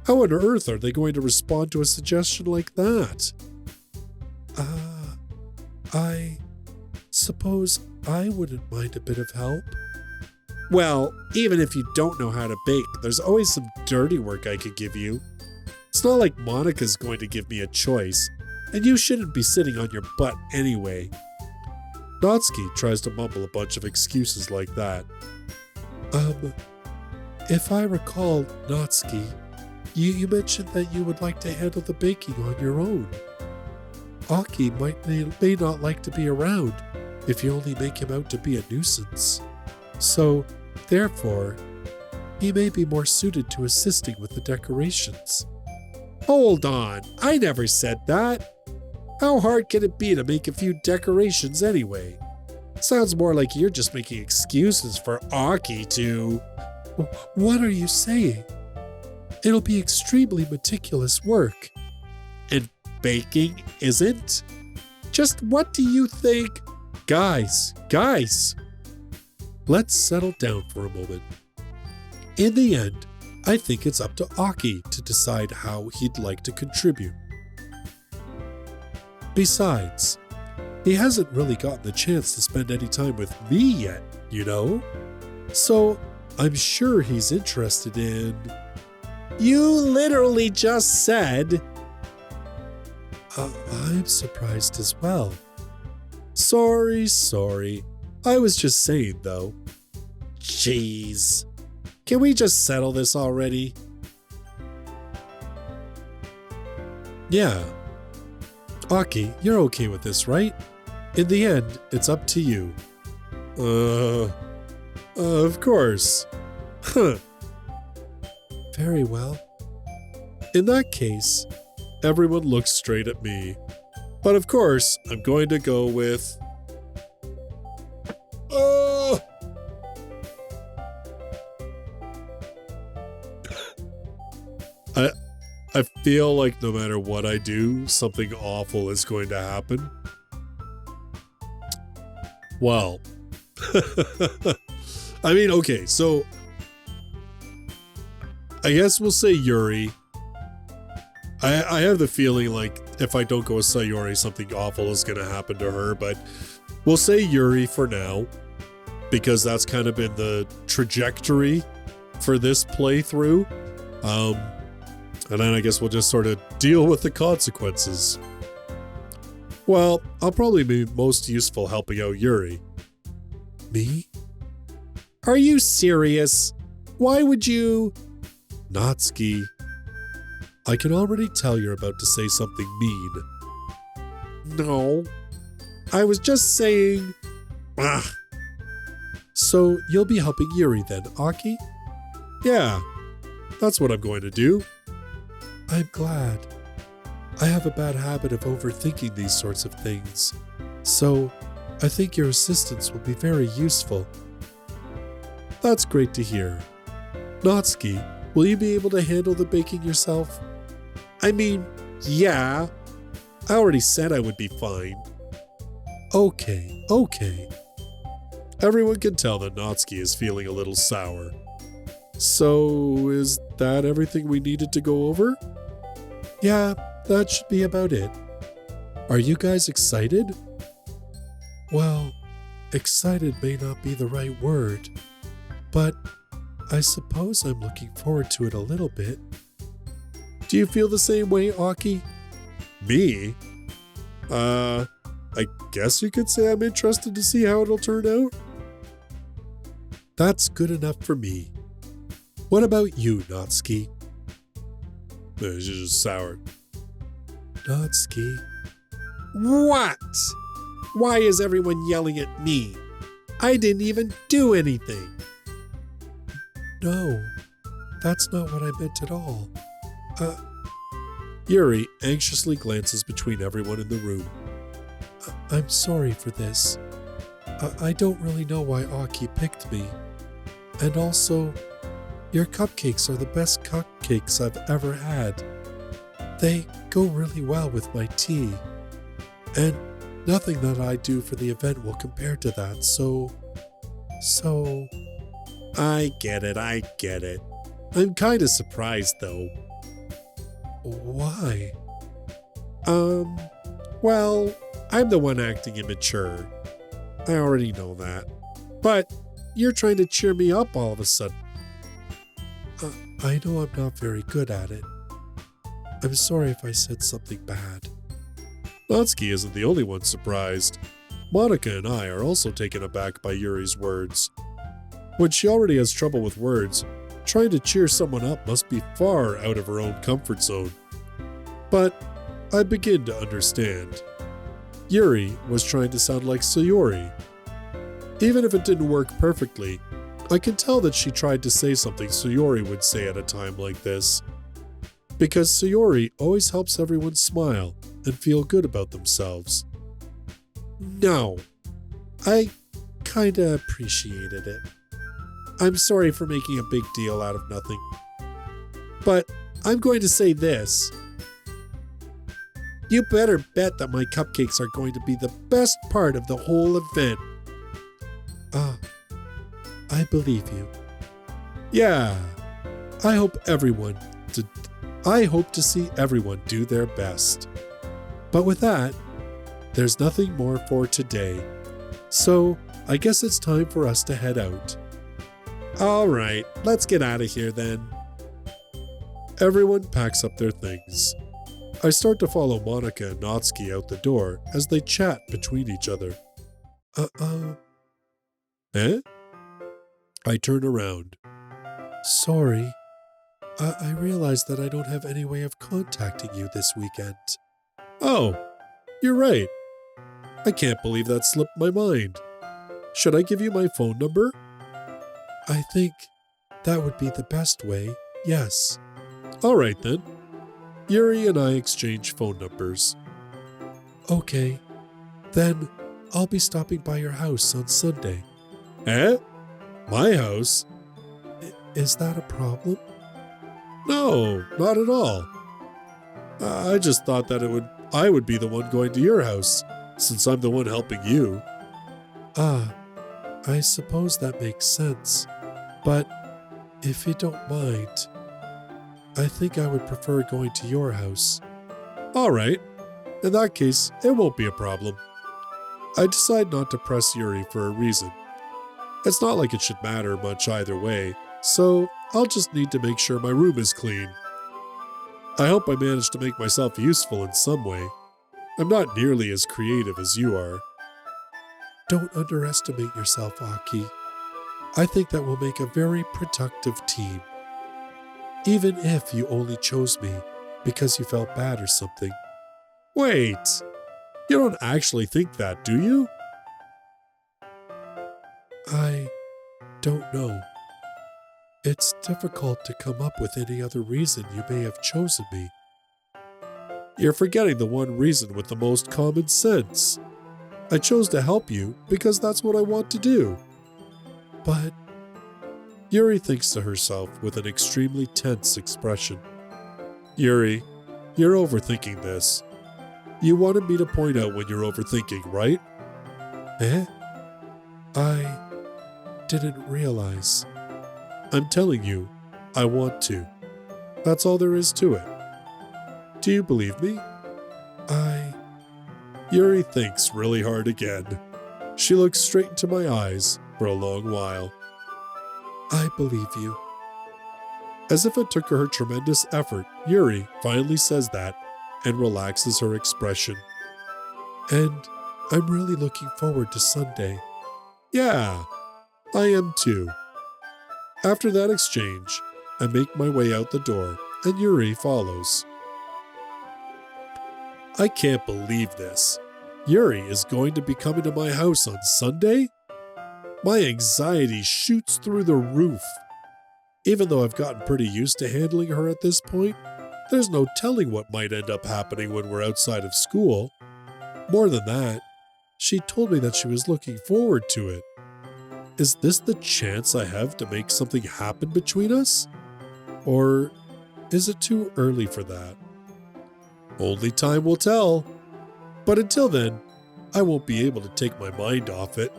How on earth are they going to respond to a suggestion like that? I suppose I wouldn't mind a bit of help. Well, even if you don't know how to bake, there's always some dirty work I could give you. It's not like Monica's going to give me a choice, and you shouldn't be sitting on your butt anyway. Natsuki tries to mumble a bunch of excuses like that. If I recall, Natsuki, you mentioned that you would like to handle the baking on your own. Aki may not like to be around if you only make him out to be a nuisance. So, therefore, he may be more suited to assisting with the decorations. Hold on, I never said that. How hard can it be to make a few decorations anyway? Sounds more like you're just making excuses for Aki to... What are you saying? It'll be extremely meticulous work. And baking isn't? Just what do you think? Guys, let's settle down for a moment. In the end, I think it's up to Aki to decide how he'd like to contribute. Besides, he hasn't really gotten the chance to spend any time with me yet, you know? So I'm sure he's interested in... You literally just said... I'm surprised as well. Sorry. I was just saying, though. Jeez. Can we just settle this already? Yeah. Aki, you're okay with this, right? In the end, it's up to you. Of course. Huh. Very well. In that case, everyone looks straight at me. But of course, I'm going to go with... I feel like no matter what I do, something awful is going to happen. Well, I mean, okay, so I guess we'll say Yuri. I have the feeling like if I don't go with Sayori, something awful is going to happen to her, but we'll say Yuri for now, because that's kind of been the trajectory for this playthrough. And then I guess we'll just sort of deal with the consequences. Well, I'll probably be most useful helping out Yuri. Me? Are you serious? Why would you? Natsuki. I can already tell you're about to say something mean. No. I was just saying... So you'll be helping Yuri then, Aki? Yeah, that's what I'm going to do. I'm glad. I have a bad habit of overthinking these sorts of things, so I think your assistance will be very useful. That's great to hear. Natsuki, will you be able to handle the baking yourself? I mean, yeah. I already said I would be fine. Okay. Everyone can tell that Natsuki is feeling a little sour. So, is that everything we needed to go over? Yeah, that should be about it. Are you guys excited? Well, excited may not be the right word, but I suppose I'm looking forward to it a little bit. Do you feel the same way, Aki? Me? I guess you could say I'm interested to see how it'll turn out. That's good enough for me. What about you, Natsuki? She's just soured. Natsuki. What? Why is everyone yelling at me? I didn't even do anything. No, that's not what I meant at all. Yuri anxiously glances between everyone in the room. I'm sorry for this. I don't really know why Aki picked me. And also, your cupcakes are the best cupcakes I've ever had. They go really well with my tea. And nothing that I do for the event will compare to that, so... I get it. I'm kinda surprised, though. Why? Well, I'm the one acting immature. I already know that. But you're trying to cheer me up all of a sudden. I know I'm not very good at it. I'm sorry if I said something bad. Natsuki isn't the only one surprised. Monica and I are also taken aback by Yuri's words. When she already has trouble with words, trying to cheer someone up must be far out of her own comfort zone. But I begin to understand. Yuri was trying to sound like Sayori. Even if it didn't work perfectly, I can tell that she tried to say something Sayori would say at a time like this. Because Sayori always helps everyone smile and feel good about themselves. No, I kinda appreciated it. I'm sorry for making a big deal out of nothing. But I'm going to say this. You better bet that my cupcakes are going to be the best part of the whole event. I believe you. Yeah, I hope to see everyone do their best. But with that, there's nothing more for today. So I guess it's time for us to head out. All right, let's get out of here then. Everyone packs up their things. I start to follow Monica and Natsuki out the door as they chat between each other. Eh? I turn around. Sorry. I realize that I don't have any way of contacting you this weekend. Oh, you're right. I can't believe that slipped my mind. Should I give you my phone number? I think that would be the best way, yes. All right then. Yuri and I exchange phone numbers. Okay, then I'll be stopping by your house on Sunday. Eh? My house? Is that a problem? No, not at all. I just thought that I would be the one going to your house, since I'm the one helping you. I suppose that makes sense. But if you don't mind, I think I would prefer going to your house. All right. In that case, it won't be a problem. I decide not to press Yuri for a reason. It's not like it should matter much either way, so I'll just need to make sure my room is clean. I hope I manage to make myself useful in some way. I'm not nearly as creative as you are. Don't underestimate yourself, Aki. I think that will make a very productive team. Even if you only chose me because you felt bad or something. Wait, you don't actually think that, do you? I don't know. It's difficult to come up with any other reason you may have chosen me. You're forgetting the one reason with the most common sense. I chose to help you because that's what I want to do. But Yuri thinks to herself with an extremely tense expression. Yuri, you're overthinking this. You wanted me to point out when you're overthinking, right? Eh? I didn't realize. I'm telling you, I want to. That's all there is to it. Do you believe me? Yuri thinks really hard again. She looks straight into my eyes for a long while. I believe you. As if it took her tremendous effort, Yuri finally says that and relaxes her expression. And I'm really looking forward to Sunday. Yeah, I am too. After that exchange, I make my way out the door and Yuri follows. I can't believe this. Yuri is going to be coming to my house on Sunday? My anxiety shoots through the roof. Even though I've gotten pretty used to handling her at this point, there's no telling what might end up happening when we're outside of school. More than that, she told me that she was looking forward to it. Is this the chance I have to make something happen between us? Or is it too early for that? Only time will tell. But until then, I won't be able to take my mind off it.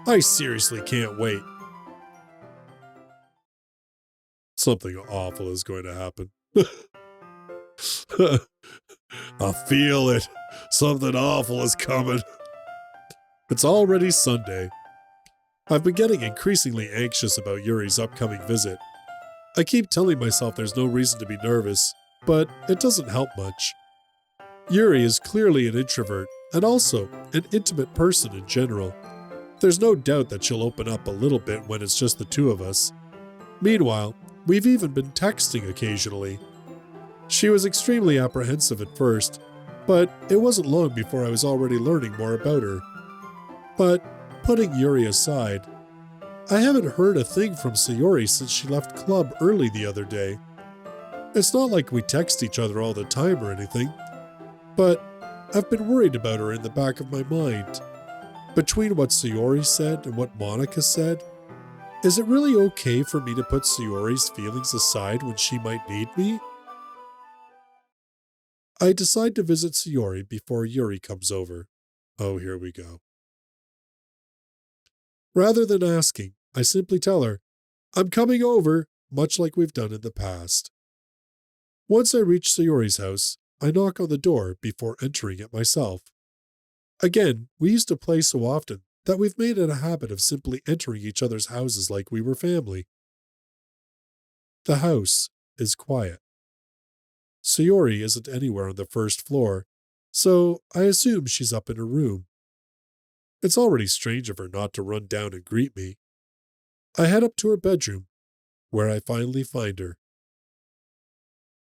I seriously can't wait. Something awful is going to happen. I feel it. Something awful is coming. It's already Sunday. I've been getting increasingly anxious about Yuri's upcoming visit. I keep telling myself there's no reason to be nervous, but it doesn't help much. Yuri is clearly an introvert and also an intimate person in general. There's no doubt that she'll open up a little bit when it's just the two of us. Meanwhile, we've even been texting occasionally. She was extremely apprehensive at first, but it wasn't long before I was already learning more about her. But putting Yuri aside, I haven't heard a thing from Sayori since she left club early the other day. It's not like we text each other all the time or anything, but I've been worried about her in the back of my mind. Between what Sayori said and what Monica said, is it really okay for me to put Sayori's feelings aside when she might need me? I decide to visit Sayori before Yuri comes over. Oh, here we go. Rather than asking, I simply tell her, I'm coming over, much like we've done in the past. Once I reach Sayori's house, I knock on the door before entering it myself. Again, we used to play so often that we've made it a habit of simply entering each other's houses like we were family. The house is quiet. Sayori isn't anywhere on the first floor, so I assume she's up in her room. It's already strange of her not to run down and greet me. I head up to her bedroom, where I finally find her.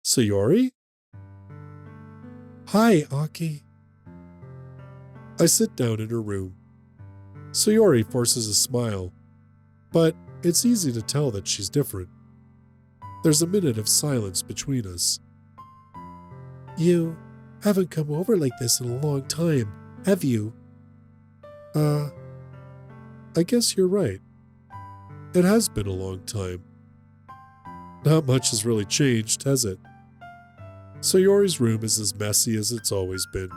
Sayori? Hi, Aki. I sit down in her room. Sayori forces a smile, but it's easy to tell that she's different. There's a minute of silence between us. You haven't come over like this in a long time, have you? I guess you're right. It has been a long time. Not much has really changed, has it? Sayori's room is as messy as it's always been.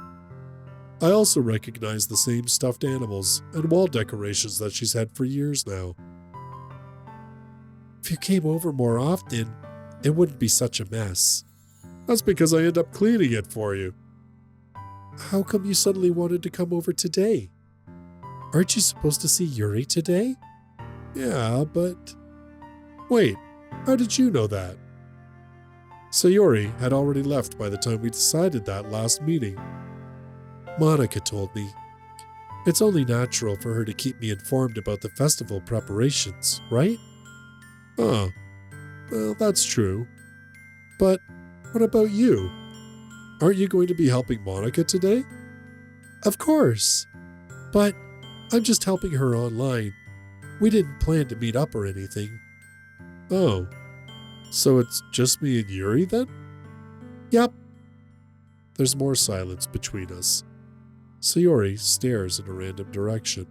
I also recognize the same stuffed animals and wall decorations that she's had for years now. If you came over more often, it wouldn't be such a mess. That's because I end up cleaning it for you. How come you suddenly wanted to come over today? Aren't you supposed to see Yuri today? Yeah, but... Wait, how did you know that? Sayori had already left by the time we decided that last meeting. Monica told me. It's only natural for her to keep me informed about the festival preparations, right? Oh, well, that's true. But what about you? Aren't you going to be helping Monica today? Of course. But I'm just helping her online. We didn't plan to meet up or anything. Oh, so it's just me and Yuri then? Yep. There's more silence between us. Sayori stares in a random direction.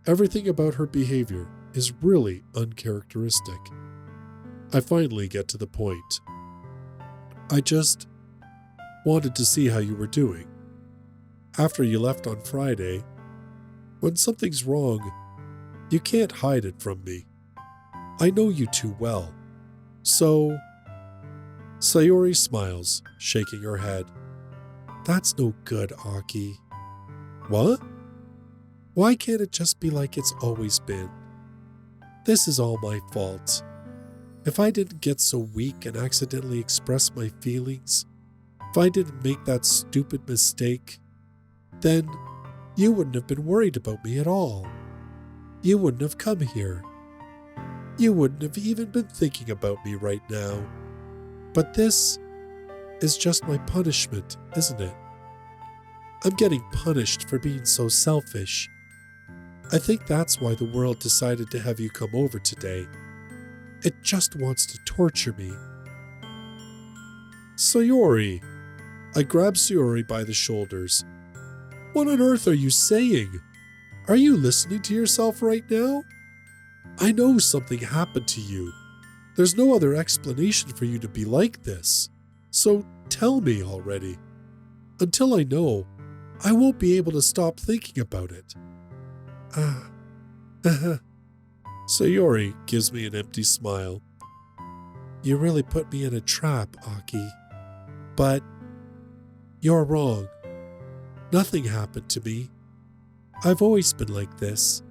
Everything about her behavior is really uncharacteristic. I finally get to the point. I just wanted to see how you were doing. After you left on Friday, when something's wrong, you can't hide it from me. I know you too well. So... Sayori smiles, shaking her head. That's no good, Aki. What? Why can't it just be like it's always been? This is all my fault. If I didn't get so weak and accidentally express my feelings, if I didn't make that stupid mistake, then you wouldn't have been worried about me at all. You wouldn't have come here. You wouldn't have even been thinking about me right now. But this is just my punishment, isn't it? I'm getting punished for being so selfish. I think that's why the world decided to have you come over today. It just wants to torture me. Sayori! I grabbed Sayori by the shoulders. What on earth are you saying? Are you listening to yourself right now? I know something happened to you. There's no other explanation for you to be like this. So tell me already. Until I know, I won't be able to stop thinking about it. Sayori gives me an empty smile. You really put me in a trap, Aki. But you're wrong. Nothing happened to me. I've always been like this.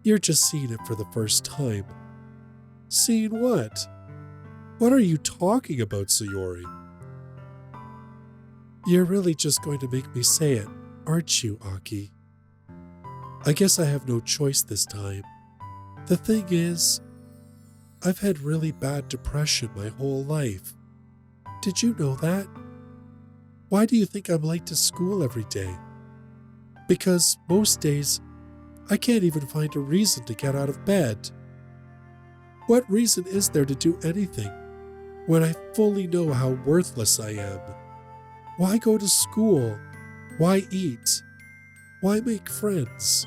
You're just seeing it for the first time. Seeing what? What are you talking about, Sayori? You're really just going to make me say it, aren't you, Aki? I guess I have no choice this time. The thing is, I've had really bad depression my whole life. Did you know that? Why do you think I'm late to school every day? Because most days, I can't even find a reason to get out of bed. What reason is there to do anything when I fully know how worthless I am? Why go to school? Why eat? Why make friends?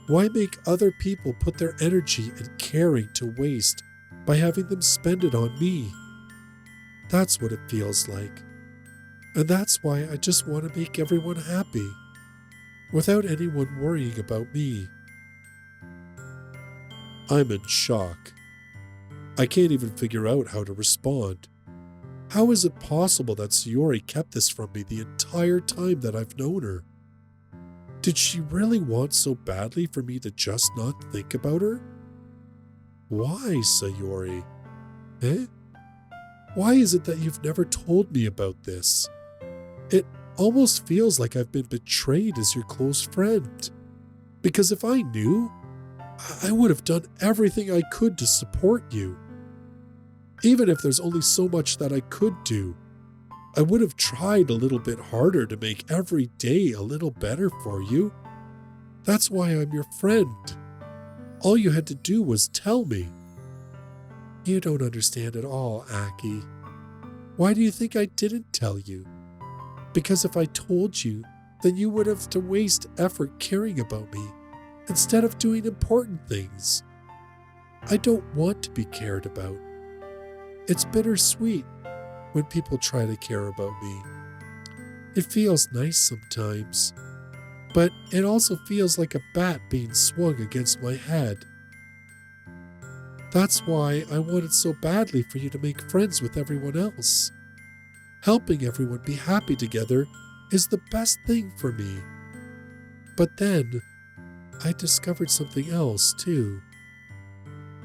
Why make other people put their energy and caring to waste by having them spend it on me? That's what it feels like. And that's why I just want to make everyone happy, without anyone worrying about me. I'm in shock. I can't even figure out how to respond. How is it possible that Sayori kept this from me the entire time that I've known her? Did she really want so badly for me to just not think about her? Why, Sayori? Eh? Why is it that you've never told me about this? It almost feels like I've been betrayed as your close friend. Because if I knew, I would have done everything I could to support you. Even if there's only so much that I could do, I would have tried a little bit harder to make every day a little better for you. That's why I'm your friend. All you had to do was tell me. You don't understand at all, Aki. Why do you think I didn't tell you? Because if I told you, then you would have to waste effort caring about me instead of doing important things. I don't want to be cared about. It's bittersweet when people try to care about me. It feels nice sometimes, but it also feels like a bat being swung against my head. That's why I wanted so badly for you to make friends with everyone else. Helping everyone be happy together is the best thing for me. But then, I discovered something else too.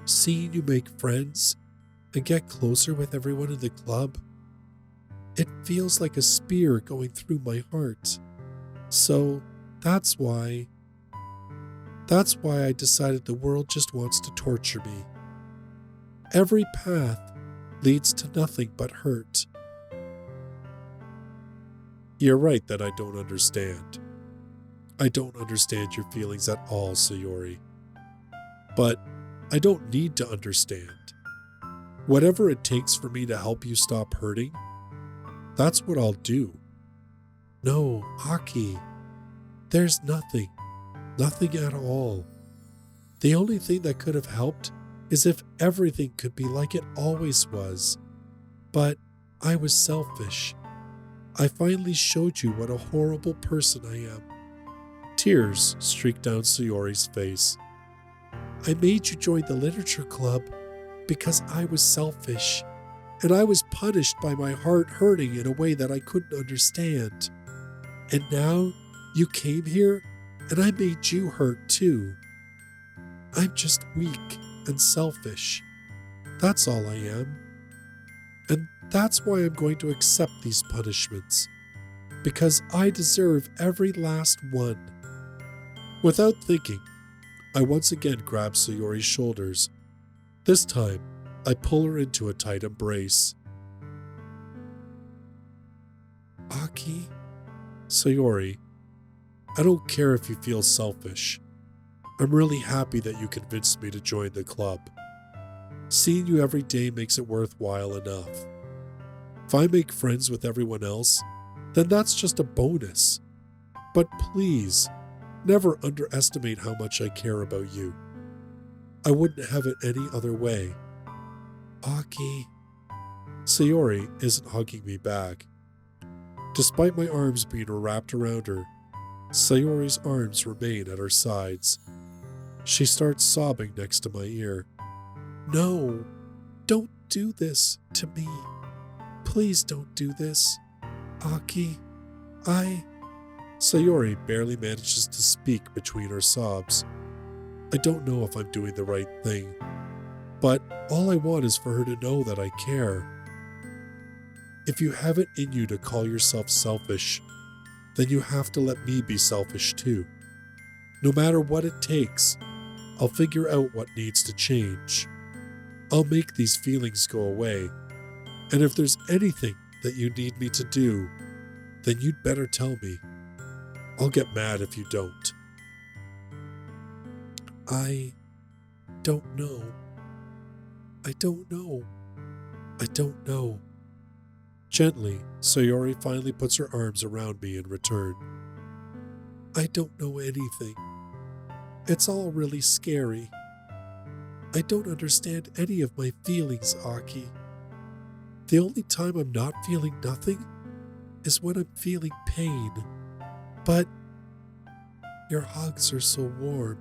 Seeing you make friends and get closer with everyone in the club, it feels like a spear going through my heart. So that's why I decided the world just wants to torture me. Every path leads to nothing but hurt. You're right that I don't understand. I don't understand your feelings at all, Sayori. But I don't need to understand. Whatever it takes for me to help you stop hurting, that's what I'll do. No, Aki, there's nothing at all. The only thing that could have helped is if everything could be like it always was. But I was selfish. I finally showed you what a horrible person I am. Tears streaked down Sayori's face. I made you join the literature club because I was selfish, and I was punished by my heart hurting in a way that I couldn't understand. And now you came here, and I made you hurt too. I'm just weak and selfish. That's all I am. And that's why I'm going to accept these punishments. Because I deserve every last one. Without thinking, I once again grab Sayori's shoulders. This time, I pull her into a tight embrace. Aki? Sayori, I don't care if you feel selfish. I'm really happy that you convinced me to join the club. Seeing you every day makes it worthwhile enough. If I make friends with everyone else, then that's just a bonus. But please, never underestimate how much I care about you. I wouldn't have it any other way. Aki. Sayori isn't hugging me back. Despite my arms being wrapped around her, Sayori's arms remain at her sides. She starts sobbing next to my ear. No, don't do this to me. Please don't do this. Aki, Sayori barely manages to speak between her sobs. I don't know if I'm doing the right thing, but all I want is for her to know that I care. If you have it in you to call yourself selfish, then you have to let me be selfish too. No matter what it takes, I'll figure out what needs to change. I'll make these feelings go away, and if there's anything that you need me to do, then you'd better tell me. I'll get mad if you don't. I don't know. I don't know. I don't know. Gently, Sayori finally puts her arms around me in return. I don't know anything. It's all really scary. I don't understand any of my feelings, Aki. The only time I'm not feeling nothing is when I'm feeling pain. But your hugs are so warm.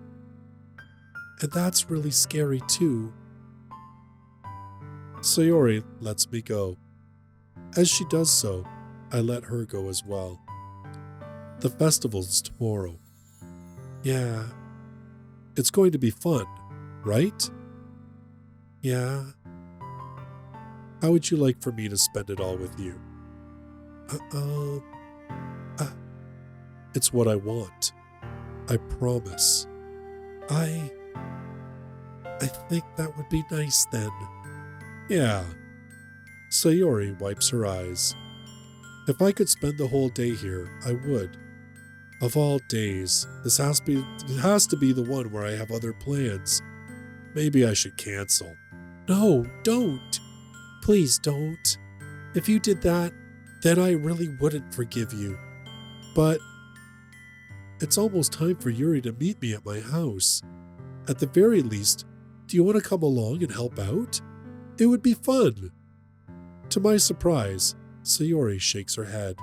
And that's really scary too. Sayori lets me go. As she does so, I let her go as well. The festival's tomorrow. Yeah. It's going to be fun, right? Yeah. How would you like for me to spend it all with you? It's what I want. I promise. I think that would be nice then. Yeah. Sayori wipes her eyes. If I could spend the whole day here, I would. Of all days, this has to be the one where I have other plans. Maybe I should cancel. No, don't. Please don't. If you did that, then I really wouldn't forgive you. But it's almost time for Yuri to meet me at my house. At the very least, do you want to come along and help out? It would be fun. To my surprise, Sayori shakes her head.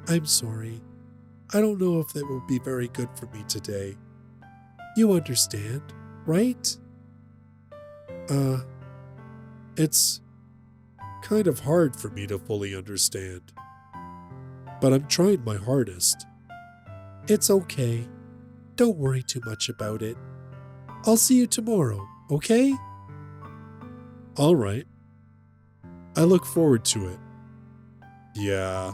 I'm sorry. I don't know if that would be very good for me today. You understand, right? It's kind of hard for me to fully understand. But I'm trying my hardest. It's okay. Don't worry too much about it. I'll see you tomorrow, okay? All right. I look forward to it. Yeah.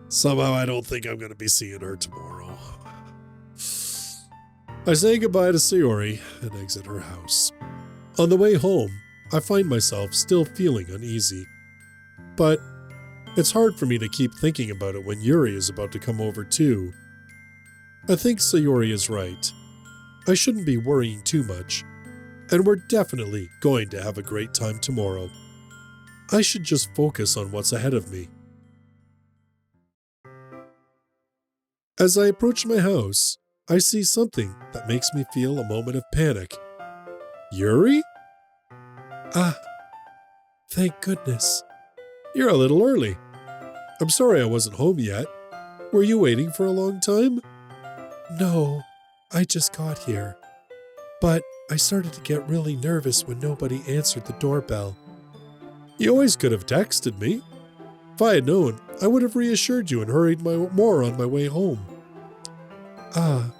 Somehow I don't think I'm going to be seeing her tomorrow. I say goodbye to Sayori and exit her house. On the way home, I find myself still feeling uneasy. But it's hard for me to keep thinking about it when Yuri is about to come over too. I think Sayori is right. I shouldn't be worrying too much, and we're definitely going to have a great time tomorrow. I should just focus on what's ahead of me. As I approach my house, I see something that makes me feel a moment of panic. Yuri? Thank goodness. You're a little early. I'm sorry I wasn't home yet. Were you waiting for a long time? No, I just got here. But I started to get really nervous when nobody answered the doorbell. You always could have texted me. If I had known, I would have reassured you and hurried more on my way home. Ah,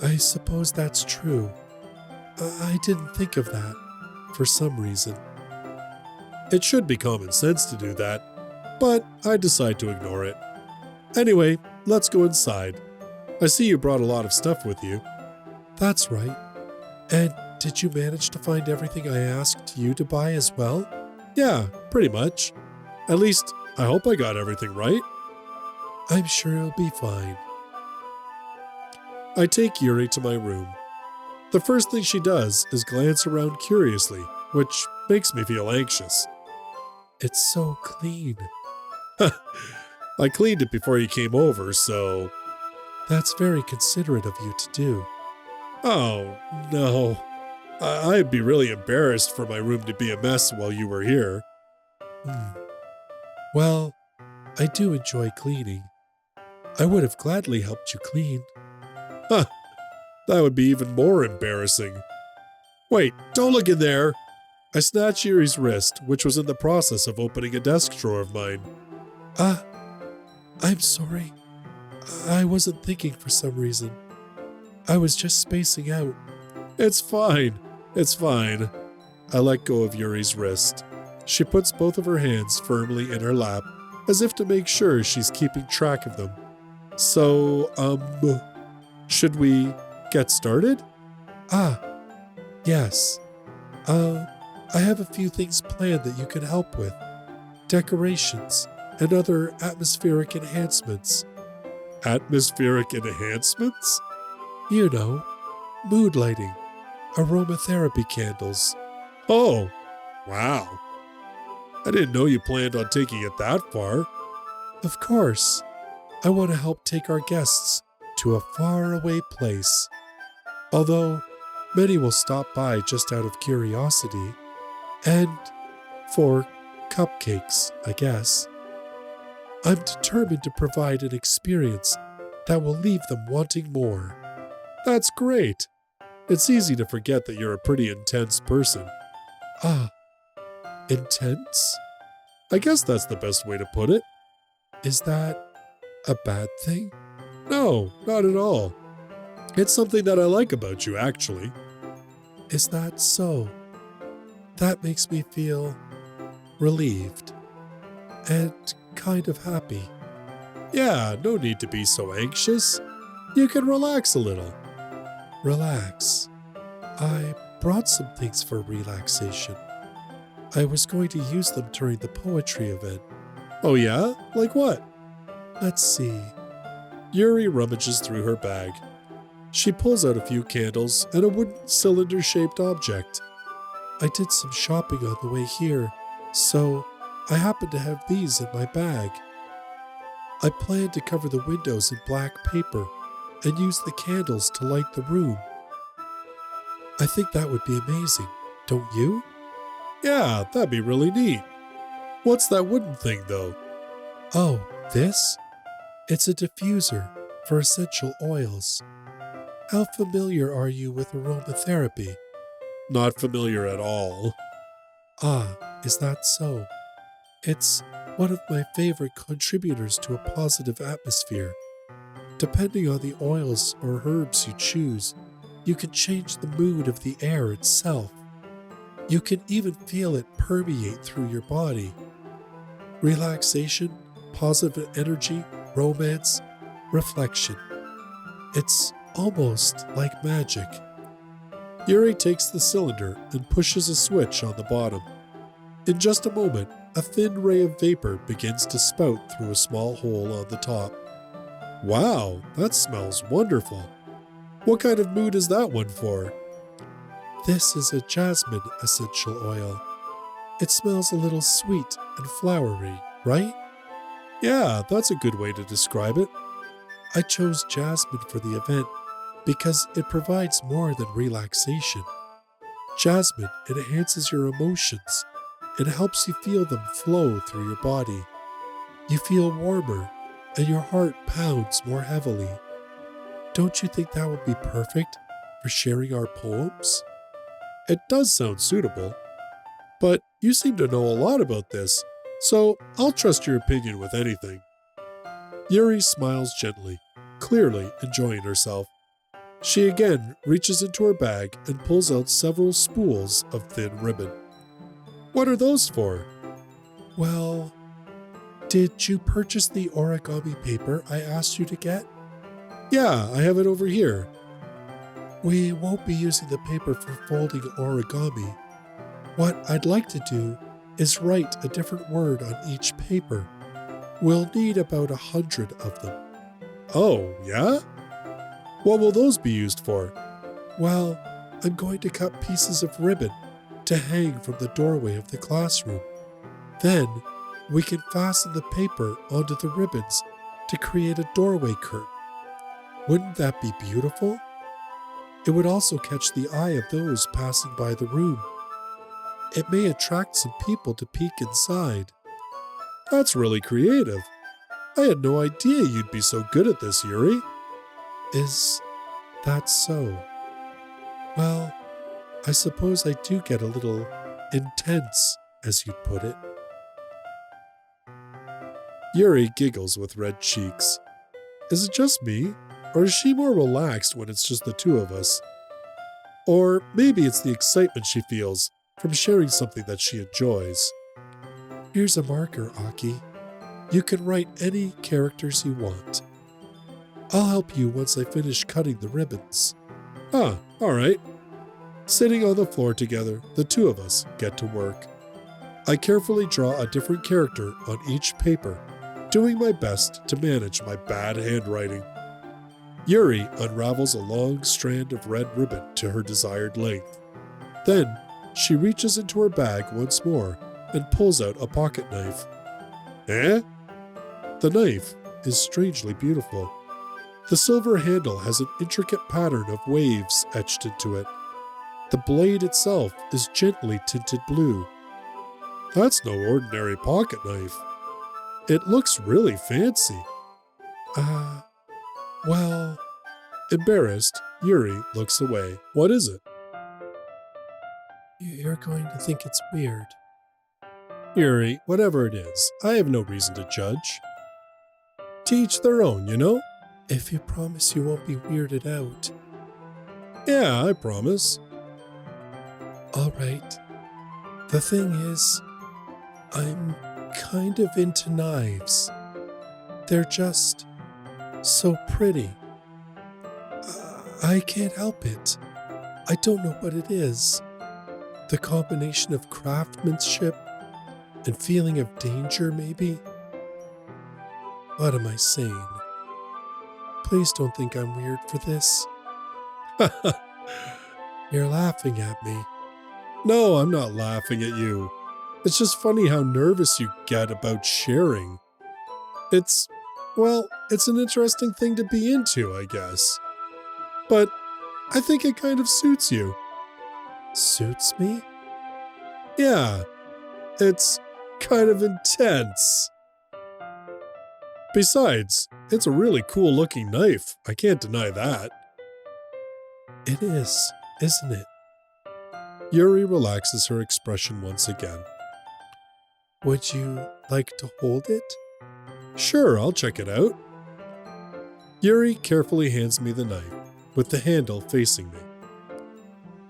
I suppose that's true. I didn't think of that, for some reason. It should be common sense to do that, but I decide to ignore it. Anyway, let's go inside. I see you brought a lot of stuff with you. That's right. And did you manage to find everything I asked you to buy as well? Yeah, pretty much. At least, I hope I got everything right. I'm sure it'll be fine. I take Yuri to my room. The first thing she does is glance around curiously, which makes me feel anxious. It's so clean. I cleaned it before you came over, so... That's very considerate of you to do. Oh, no. I'd be really embarrassed for my room to be a mess while you were here. Well, I do enjoy cleaning. I would have gladly helped you clean. Huh, that would be even more embarrassing. Wait, don't look in there! I snatched Yuri's wrist, which was in the process of opening a desk drawer of mine. I'm sorry. I wasn't thinking for some reason. I was just spacing out. It's fine. It's fine. I let go of Yuri's wrist. She puts both of her hands firmly in her lap, as if to make sure she's keeping track of them. So, should we get started? Yes. I have a few things planned that you can help with. Decorations and other atmospheric enhancements. Atmospheric enhancements? You know, mood lighting, aromatherapy candles. Oh, wow. I didn't know you planned on taking it that far. Of course. I want to help take our guests to a faraway place. Although, many will stop by just out of curiosity. And for cupcakes, I guess. I'm determined to provide an experience that will leave them wanting more. That's great. It's easy to forget that you're a pretty intense person. Intense? I guess that's the best way to put it. Is that a bad thing? No, not at all. It's something that I like about you, actually. Is that so? That makes me feel relieved and kind of happy. Yeah, no need to be so anxious. You can relax a little. Relax. I brought some things for relaxation. I was going to use them during the poetry event. Oh yeah? Like what? Let's see. Yuri rummages through her bag. She pulls out a few candles and a wooden cylinder-shaped object. I did some shopping on the way here, so I happen to have these in my bag. I plan to cover the windows in black paper and use the candles to light the room. I think that would be amazing, don't you? Yeah, that'd be really neat. What's that wooden thing, though? Oh, this? It's a diffuser for essential oils. How familiar are you with aromatherapy? Not familiar at all. Is that so? It's one of my favorite contributors to a positive atmosphere. Depending on the oils or herbs you choose, you can change the mood of the air itself. You can even feel it permeate through your body. Relaxation, positive energy, romance, reflection. It's almost like magic. Yuri takes the cylinder and pushes a switch on the bottom. In just a moment, a thin ray of vapor begins to spout through a small hole on the top. Wow, that smells wonderful. What kind of mood is that one for? This is a jasmine essential oil. It smells a little sweet and flowery, right? Yeah, that's a good way to describe it. I chose jasmine for the event because it provides more than relaxation. Jasmine enhances your emotions and helps you feel them flow through your body. You feel warmer and your heart pounds more heavily. Don't you think that would be perfect for sharing our poems? It does sound suitable, but you seem to know a lot about this, so I'll trust your opinion with anything. Yuri smiles gently, clearly enjoying herself. She again reaches into her bag and pulls out several spools of thin ribbon. What are those for? Well, did you purchase the origami paper I asked you to get? Yeah, I have it over here. We won't be using the paper for folding origami. What I'd like to do is write a different word on each paper. We'll need about 100 of them. Oh, yeah? What will those be used for? Well, I'm going to cut pieces of ribbon to hang from the doorway of the classroom. Then, we can fasten the paper onto the ribbons to create a doorway curtain. Wouldn't that be beautiful? It would also catch the eye of those passing by the room. It may attract some people to peek inside. That's really creative. I had no idea you'd be so good at this, Yuri. Is that so? Well, I suppose I do get a little intense, as you'd put it. Yuri giggles with red cheeks. Is it just me, or is she more relaxed when it's just the two of us? Or maybe it's the excitement she feels from sharing something that she enjoys. Here's a marker, Aki. You can write any characters you want. I'll help you once I finish cutting the ribbons. Ah, all right. Sitting on the floor together, the two of us get to work. I carefully draw a different character on each paper, doing my best to manage my bad handwriting. Yuri unravels a long strand of red ribbon to her desired length. Then, she reaches into her bag once more and pulls out a pocket knife. Eh? The knife is strangely beautiful. The silver handle has an intricate pattern of waves etched into it. The blade itself is gently tinted blue. That's no ordinary pocket knife. It looks really fancy. Well... Embarrassed, Yuri looks away. What is it? You're going to think it's weird. Yuri, whatever it is, I have no reason to judge. To each their own, you know? If you promise you won't be weirded out. Yeah, I promise. All right. The thing is, I'm kind of into knives. They're just so pretty. I can't help it. I don't know what it is. The combination of craftsmanship and feeling of danger, maybe? What am I saying? Please don't think I'm weird for this. You're laughing at me. No, I'm not laughing at you. It's just funny how nervous you get about sharing. It's an interesting thing to be into, I guess. But I think it kind of suits you. Suits me? Yeah, it's kind of intense. Besides, it's a really cool looking knife. I can't deny that. It is, isn't it? Yuri relaxes her expression once again. Would you like to hold it? Sure, I'll check it out. Yuri carefully hands me the knife, with the handle facing me.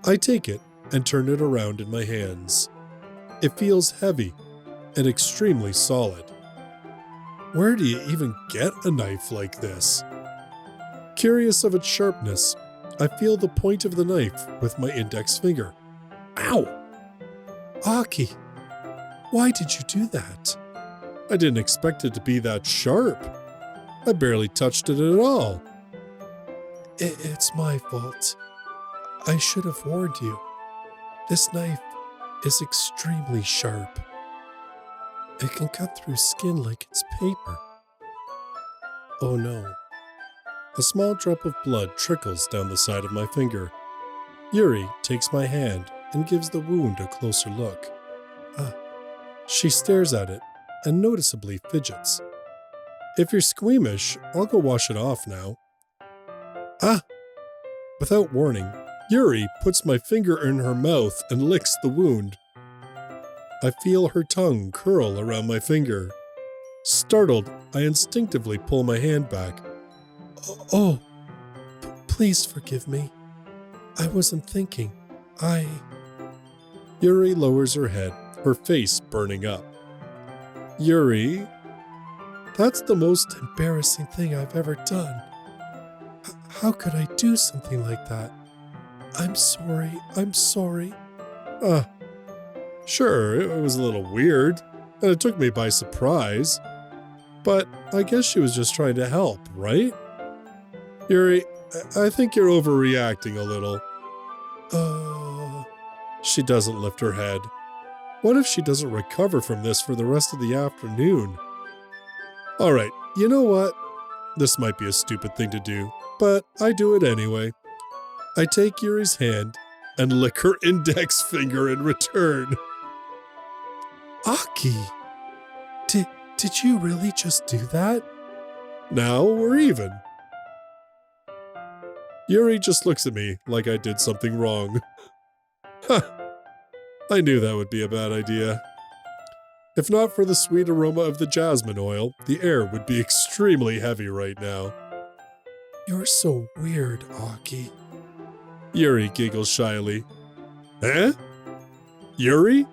I take it and turn it around in my hands. It feels heavy and extremely solid. Where do you even get a knife like this? Curious of its sharpness, I feel the point of the knife with my index finger. Ow! Aki, why did you do that? I didn't expect it to be that sharp. I barely touched it at all. It's my fault. I should have warned you. This knife is extremely sharp. It can cut through skin like it's paper. Oh no. A small drop of blood trickles down the side of my finger. Yuri takes my hand and gives the wound a closer look. She stares at it and noticeably fidgets. If you're squeamish, I'll go wash it off now. Without warning, Yuri puts my finger in her mouth and licks the wound. I feel her tongue curl around my finger. Startled, I instinctively pull my hand back. Oh, please forgive me. I wasn't thinking. Yuri lowers her head, her face burning up. Yuri, that's the most embarrassing thing I've ever done. How could I do something like that? I'm sorry. Sure, it was a little weird, and it took me by surprise. But I guess she was just trying to help, right? Yuri, I think you're overreacting a little. She doesn't lift her head. What if she doesn't recover from this for the rest of the afternoon? Alright, you know what? This might be a stupid thing to do, but I do it anyway. I take Yuri's hand and lick her index finger in return. Aki, did you really just do that? Now we're even. Yuri just looks at me like I did something wrong. I knew that would be a bad idea. If not for the sweet aroma of the jasmine oil, the air would be extremely heavy right now. You're so weird, Aki. Yuri giggles shyly. Eh? Yuri?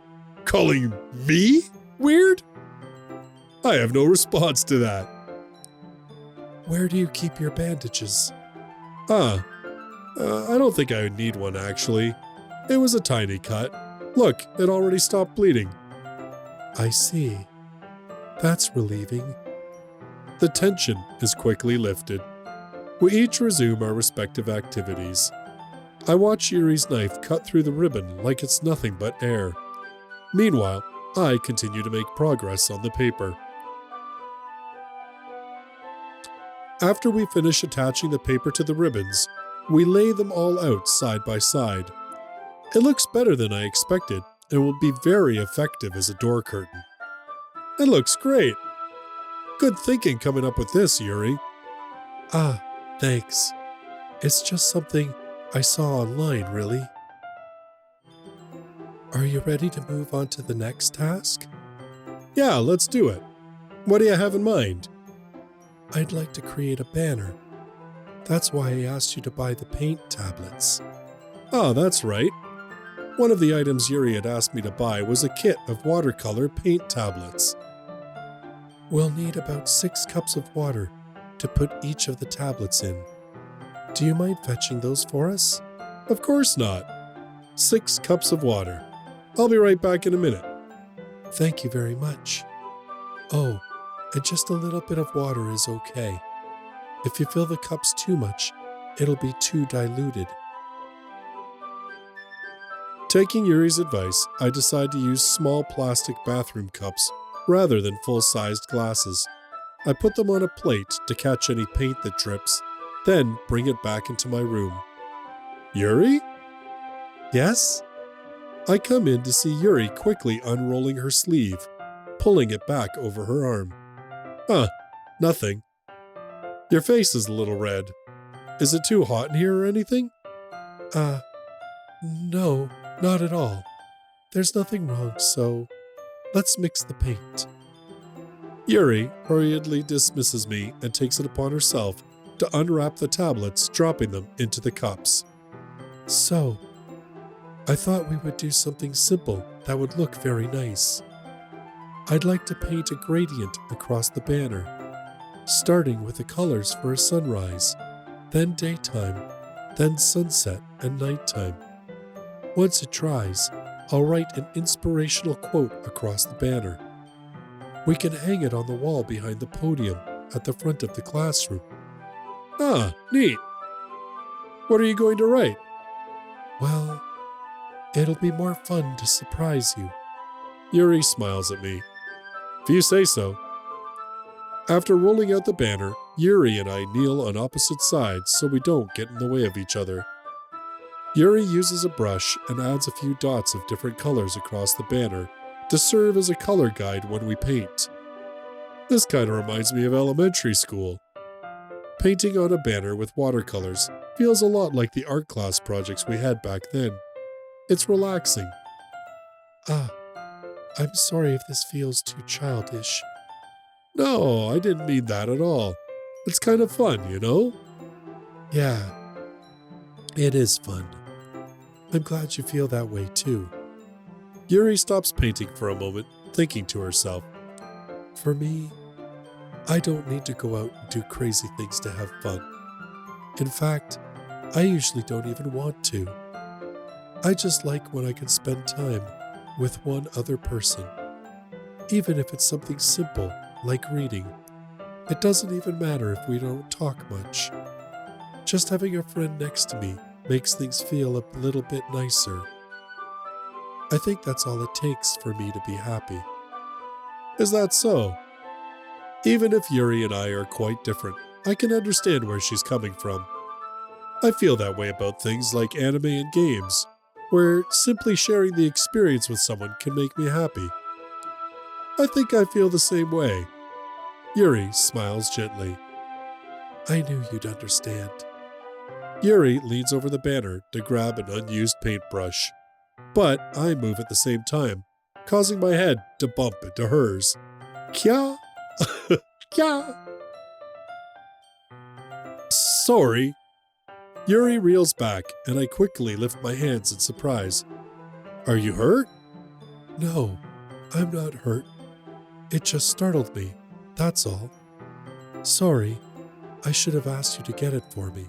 Calling me weird? I have no response to that. Where do you keep your bandages? I don't think I would need one, actually. It was a tiny cut. Look, it already stopped bleeding. I see. That's relieving. The tension is quickly lifted. We each resume our respective activities. I watch Yuri's knife cut through the ribbon like it's nothing but air. Meanwhile, I continue to make progress on the paper. After we finish attaching the paper to the ribbons, we lay them all out side by side. It looks better than I expected and will be very effective as a door curtain. It looks great. Good thinking coming up with this, Yuri. Thanks. It's just something I saw online, really. Are you ready to move on to the next task? Yeah, let's do it. What do you have in mind? I'd like to create a banner. That's why I asked you to buy the paint tablets. Oh, that's right. One of the items Yuri had asked me to buy was a kit of watercolor paint tablets. We'll need about 6 cups of water to put each of the tablets in. Do you mind fetching those for us? Of course not. 6 cups of water. I'll be right back in a minute. Thank you very much. Oh, and just a little bit of water is okay. If you fill the cups too much, it'll be too diluted. Taking Yuri's advice, I decide to use small plastic bathroom cups rather than full-sized glasses. I put them on a plate to catch any paint that drips, then bring it back into my room. Yuri? Yes? I come in to see Yuri quickly unrolling her sleeve, pulling it back over her arm. Nothing. Your face is a little red. Is it too hot in here or anything? No, not at all. There's nothing wrong, so let's mix the paint. Yuri hurriedly dismisses me and takes it upon herself to unwrap the tablets, dropping them into the cups. So, I thought we would do something simple that would look very nice. I'd like to paint a gradient across the banner, starting with the colors for a sunrise, then daytime, then sunset and nighttime. Once it dries, I'll write an inspirational quote across the banner. We can hang it on the wall behind the podium at the front of the classroom. Neat. What are you going to write? Well, it'll be more fun to surprise you. Yuri smiles at me. If you say so. After rolling out the banner, Yuri and I kneel on opposite sides so we don't get in the way of each other. Yuri uses a brush and adds a few dots of different colors across the banner to serve as a color guide when we paint. This kind of reminds me of elementary school. Painting on a banner with watercolors feels a lot like the art class projects we had back then. It's relaxing. I'm sorry if this feels too childish. No, I didn't mean that at all. It's kind of fun, you know? Yeah, it is fun. I'm glad you feel that way too. Yuri stops painting for a moment, thinking to herself. For me, I don't need to go out and do crazy things to have fun. In fact, I usually don't even want to. I just like when I can spend time with one other person. Even if it's something simple, like reading. It doesn't even matter if we don't talk much. Just having a friend next to me makes things feel a little bit nicer. I think that's all it takes for me to be happy. Is that so? Even if Yuri and I are quite different, I can understand where she's coming from. I feel that way about things like anime and games, where simply sharing the experience with someone can make me happy. I think I feel the same way. Yuri smiles gently. I knew you'd understand. Yuri leans over the banner to grab an unused paintbrush, but I move at the same time, causing my head to bump into hers. Kya? Kya? Sorry. Yuri reels back, and I quickly lift my hands in surprise. Are you hurt? No, I'm not hurt. It just startled me, that's all. Sorry, I should have asked you to get it for me.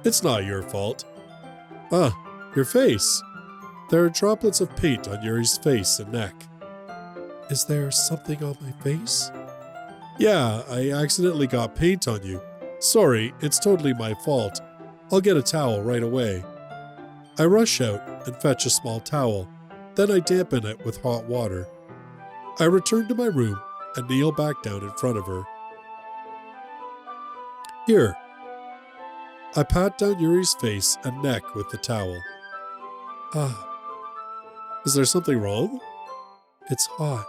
It's not your fault. Ah, your face. There are droplets of paint on Yuri's face and neck. Is there something on my face? Yeah, I accidentally got paint on you. Sorry, it's totally my fault. I'll get a towel right away. I rush out and fetch a small towel, then I dampen it with hot water. I return to my room and kneel back down in front of her. Here. I pat down Yuri's face and neck with the towel. Ah. Is there something wrong? It's hot.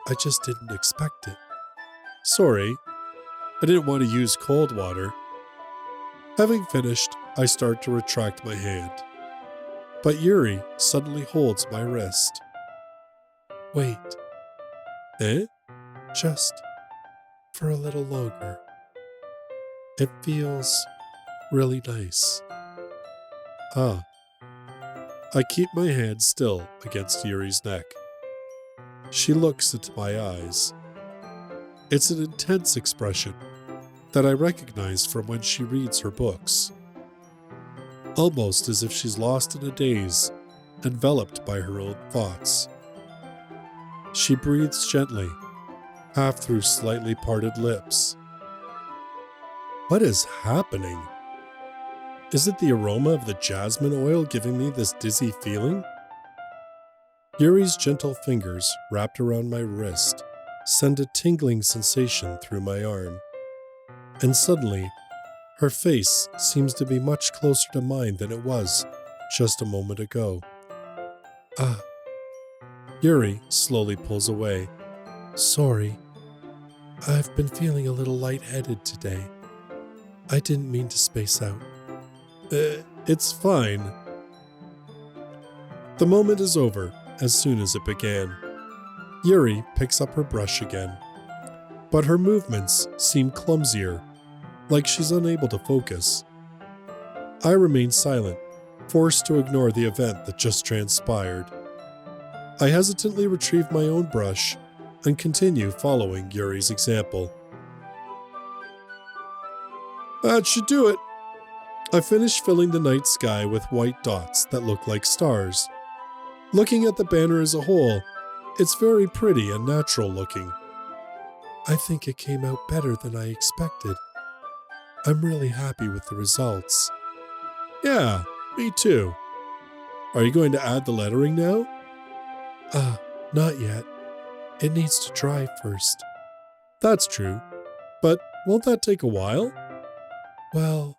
I just didn't expect it. Sorry. I didn't want to use cold water. Having finished, I start to retract my hand. But Yuri suddenly holds my wrist. Wait. Eh? Just for a little longer. It feels really nice. Ah. I keep my hand still against Yuri's neck. She looks into my eyes. It's an intense expression that I recognize from when she reads her books. Almost as if she's lost in a daze, enveloped by her own thoughts. She breathes gently, half through slightly parted lips. What is happening? Is it the aroma of the jasmine oil giving me this dizzy feeling? Yuri's gentle fingers wrapped around my wrist send a tingling sensation through my arm. And suddenly, her face seems to be much closer to mine than it was just a moment ago. Ah. Yuri slowly pulls away. Sorry. I've been feeling a little lightheaded today. I didn't mean to space out. It's fine. The moment is over as soon as it began. Yuri picks up her brush again, but her movements seem clumsier, like she's unable to focus. I remain silent, forced to ignore the event that just transpired. I hesitantly retrieve my own brush and continue following Yuri's example. That should do it. I finish filling the night sky with white dots that look like stars. Looking at the banner as a whole, it's very pretty and natural looking. I think it came out better than I expected. I'm really happy with the results. Yeah, me too. Are you going to add the lettering now? Not yet. It needs to dry first. That's true. But won't that take a while? Well,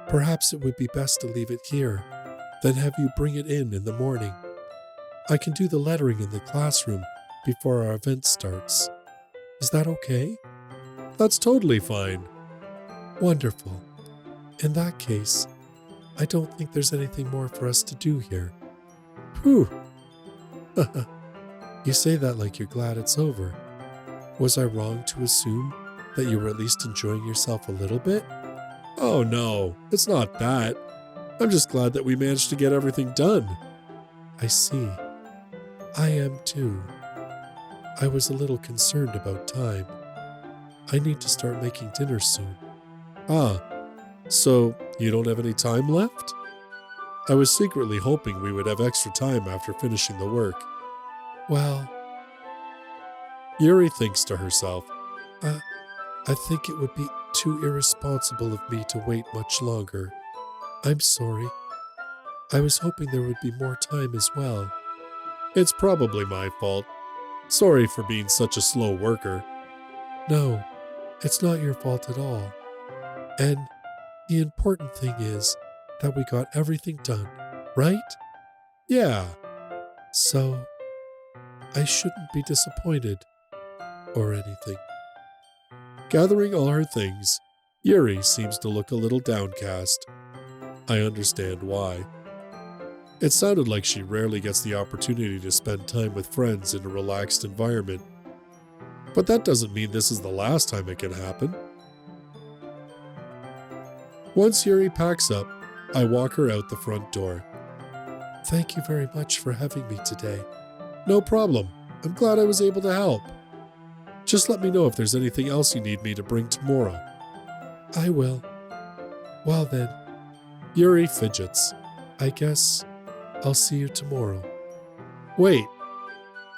perhaps it would be best to leave it here, then have you bring it in the morning. I can do the lettering in the classroom before our event starts. Is that okay? That's totally fine. Wonderful. In that case, I don't think there's anything more for us to do here. Whew. You say that like you're glad it's over. Was I wrong to assume that you were at least enjoying yourself a little bit? Oh no, it's not that. I'm just glad that we managed to get everything done. I see. I am too. I was a little concerned about time. I need to start making dinner soon. Ah, so you don't have any time left? I was secretly hoping we would have extra time after finishing the work. Well, Yuri thinks to herself, I think it would be too irresponsible of me to wait much longer. I'm sorry. I was hoping there would be more time as well. It's probably my fault. Sorry for being such a slow worker. No, it's not your fault at all. And the important thing is that we got everything done, right? Yeah. So, I shouldn't be disappointed or anything. Gathering all her things, Yuri seems to look a little downcast. I understand why. It sounded like she rarely gets the opportunity to spend time with friends in a relaxed environment. But that doesn't mean this is the last time it can happen. Once Yuri packs up, I walk her out the front door. Thank you very much for having me today. No problem. I'm glad I was able to help. Just let me know if there's anything else you need me to bring tomorrow. I will. Well then, Yuri fidgets. I guess I'll see you tomorrow. Wait,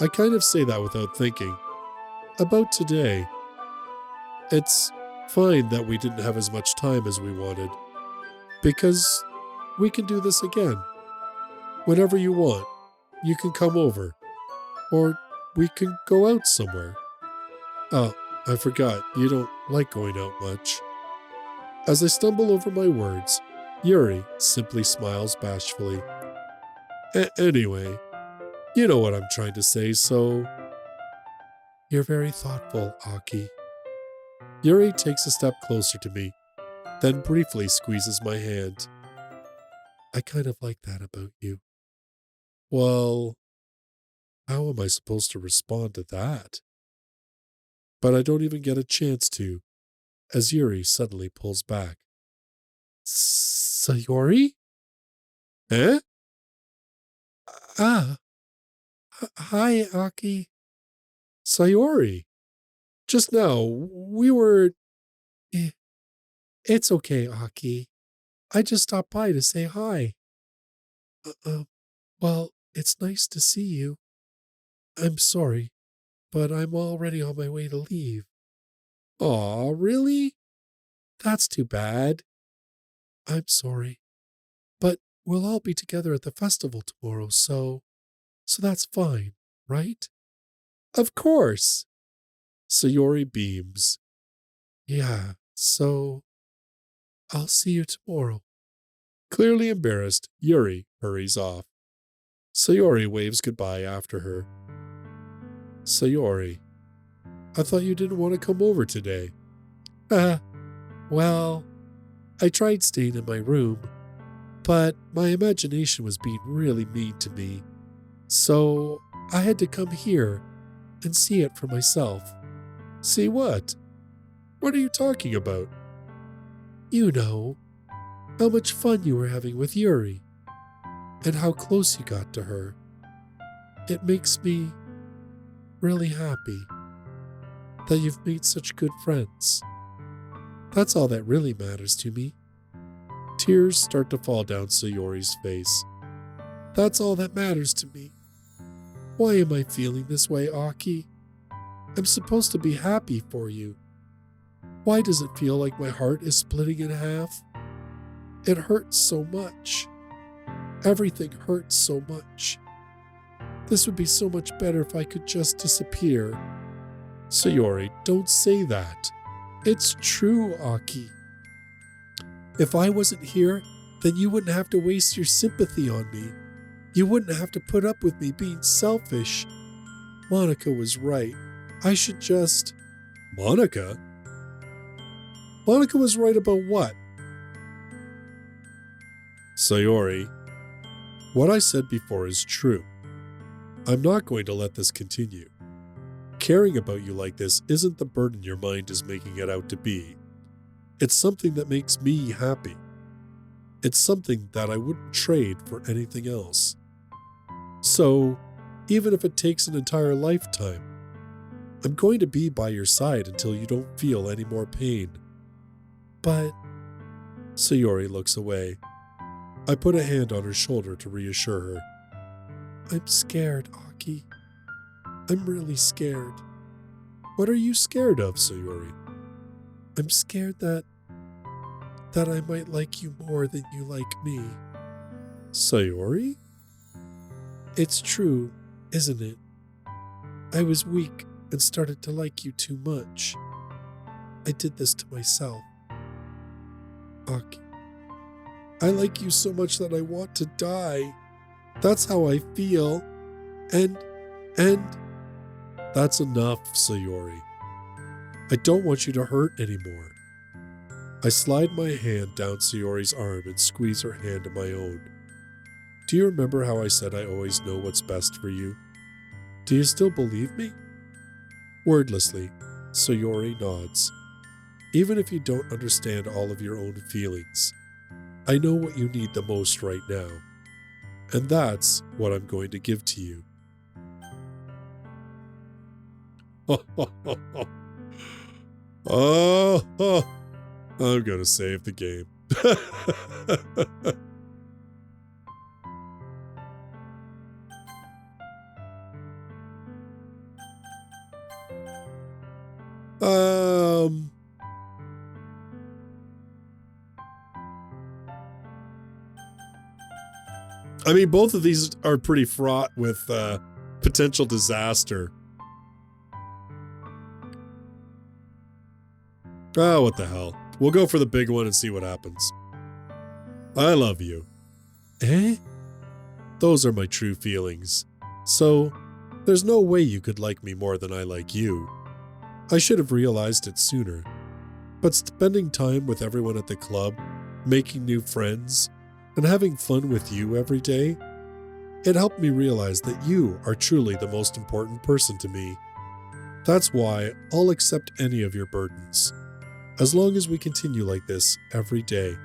I kind of say that without thinking. About today. It's fine that we didn't have as much time as we wanted, because we can do this again. Whenever you want, you can come over, or we can go out somewhere. Oh, I forgot, you don't like going out much. As I stumble over my words, Yuri simply smiles bashfully. Anyway, you know what I'm trying to say, so... You're very thoughtful, Aki. Yuri takes a step closer to me, then briefly squeezes my hand. I kind of like that about you. Well, how am I supposed to respond to that? But I don't even get a chance to, as Yuri suddenly pulls back. Sayori? Eh? Ah. Hi, Aki. Sayori. Just now, we were... It's okay, Aki. I just stopped by to say hi. Well, it's nice to see you. I'm sorry, but I'm already on my way to leave. Aw, really? That's too bad. I'm sorry, but we'll all be together at the festival tomorrow, so that's fine, right? Of course. Sayori beams. Yeah, so I'll see you tomorrow. Clearly embarrassed, Yuri hurries off. Sayori waves goodbye after her. Sayori, I thought you didn't want to come over today. Well, I tried staying in my room, but my imagination was being really mean to me, so I had to come here and see it for myself. See what? What are you talking about? You know, how much fun you were having with Yuri, and how close you got to her. It makes me really happy that you've made such good friends. That's all that really matters to me. Tears start to fall down Sayori's face. That's all that matters to me. Why am I feeling this way, Aki? I'm supposed to be happy for you. Why does it feel like my heart is splitting in half? It hurts so much. Everything hurts so much. This would be so much better if I could just disappear. Sayori, don't say that. It's true, Aki. If I wasn't here, then you wouldn't have to waste your sympathy on me. You wouldn't have to put up with me being selfish. Monica was right. I should just... Monica? Monica was right about what? Sayori, what I said before is true. I'm not going to let this continue. Caring about you like this isn't the burden your mind is making it out to be. It's something that makes me happy. It's something that I wouldn't trade for anything else. So, even if it takes an entire lifetime, I'm going to be by your side until you don't feel any more pain. But, Sayori looks away. I put a hand on her shoulder to reassure her. I'm scared, Aki. I'm really scared. What are you scared of, Sayori? I'm scared that I might like you more than you like me. Sayori? It's true, isn't it? I was weak and started to like you too much. I did this to myself. Aki, I like you so much that I want to die. That's how I feel. And that's enough, Sayori. I don't want you to hurt anymore. I slide my hand down Sayori's arm and squeeze her hand in my own. Do you remember how I said I always know what's best for you? Do you still believe me? Wordlessly, Sayori nods. Even if you don't understand all of your own feelings, I know what you need the most right now. And that's what I'm going to give to you. Oh, I'm going to save the game. I mean, both of these are pretty fraught with potential disaster. Oh, what the hell. We'll go for the big one and see what happens. I love you. Eh? Those are my true feelings. So, there's no way you could like me more than I like you. I should have realized it sooner. But spending time with everyone at the club, making new friends, and having fun with you every day, it helped me realize that you are truly the most important person to me. That's why I'll accept any of your burdens, as long as we continue like this every day,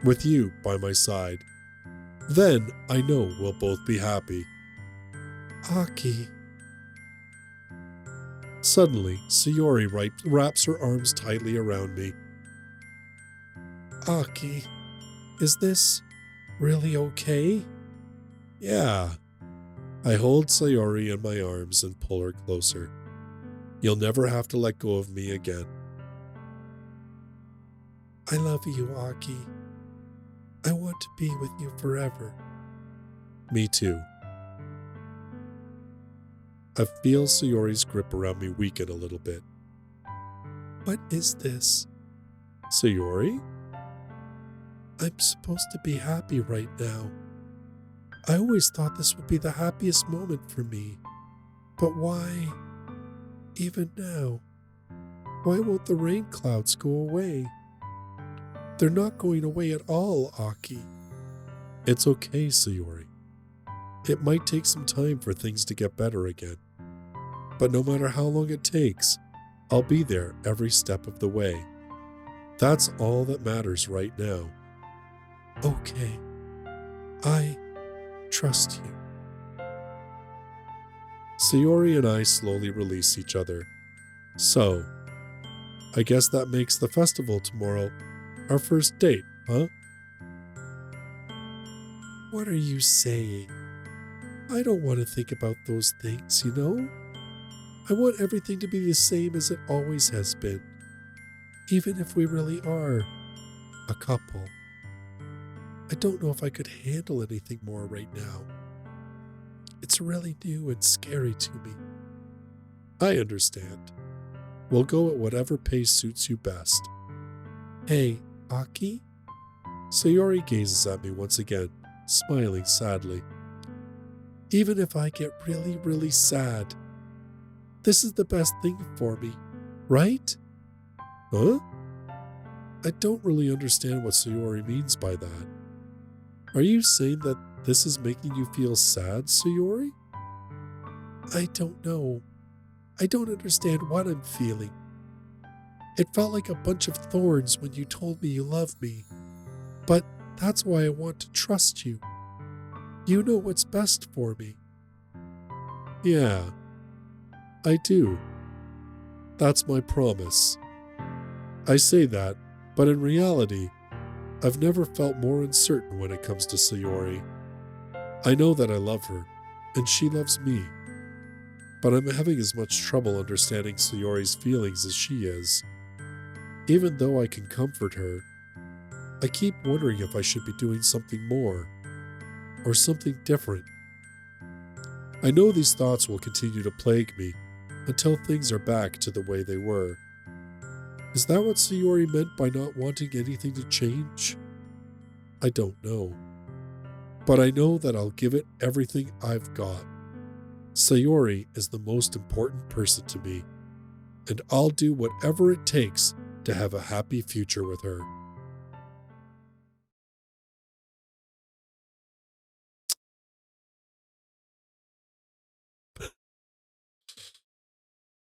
with you by my side. Then I know we'll both be happy. Aki. Suddenly, Sayori wraps her arms tightly around me. Aki, is this really okay? Yeah. I hold Sayori in my arms and pull her closer. You'll never have to let go of me again. I love you, Aki. I want to be with you forever. Me too. I feel Sayori's grip around me weaken a little bit. What is this? Sayori? I'm supposed to be happy right now. I always thought this would be the happiest moment for me. But why, even now, why won't the rain clouds go away? They're not going away at all, Aki. It's okay, Sayori. It might take some time for things to get better again. But no matter how long it takes, I'll be there every step of the way. That's all that matters right now. Okay. I trust you. Sayori and I slowly release each other. So, I guess that makes the festival tomorrow our first date, huh? What are you saying? I don't want to think about those things, you know? I want everything to be the same as it always has been, even if we really are a couple. I don't know if I could handle anything more right now. It's really new and scary to me. I understand. We'll go at whatever pace suits you best. Hey, Aki? Sayori gazes at me once again, smiling sadly. Even if I get really, really sad, this is the best thing for me, right? Huh? I don't really understand what Sayori means by that. Are you saying that this is making you feel sad, Sayori? I don't know. I don't understand what I'm feeling. It felt like a bunch of thorns when you told me you love me. But that's why I want to trust you. You know what's best for me. Yeah, I do. That's my promise. I say that, but in reality, I've never felt more uncertain when it comes to Sayori. I know that I love her, and she loves me, but I'm having as much trouble understanding Sayori's feelings as she is. Even though I can comfort her, I keep wondering if I should be doing something more, or something different. I know these thoughts will continue to plague me until things are back to the way they were. Is that what Sayori meant by not wanting anything to change? I don't know. But I know that I'll give it everything I've got. Sayori is the most important person to me, and I'll do whatever it takes to have a happy future with her.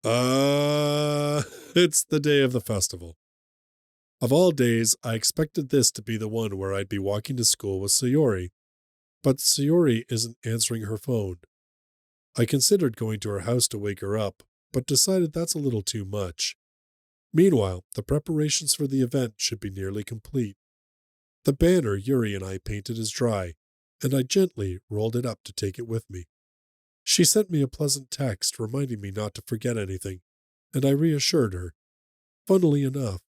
Uh, it's the day of the festival. Of all days, I expected this to be the one where I'd be walking to school with Sayori, but Sayori isn't answering her phone. I considered going to her house to wake her up, but decided that's a little too much. Meanwhile, the preparations for the event should be nearly complete. The banner Yuri and I painted is dry, and I gently rolled it up to take it with me. She sent me a pleasant text reminding me not to forget anything, and I reassured her. Funnily enough,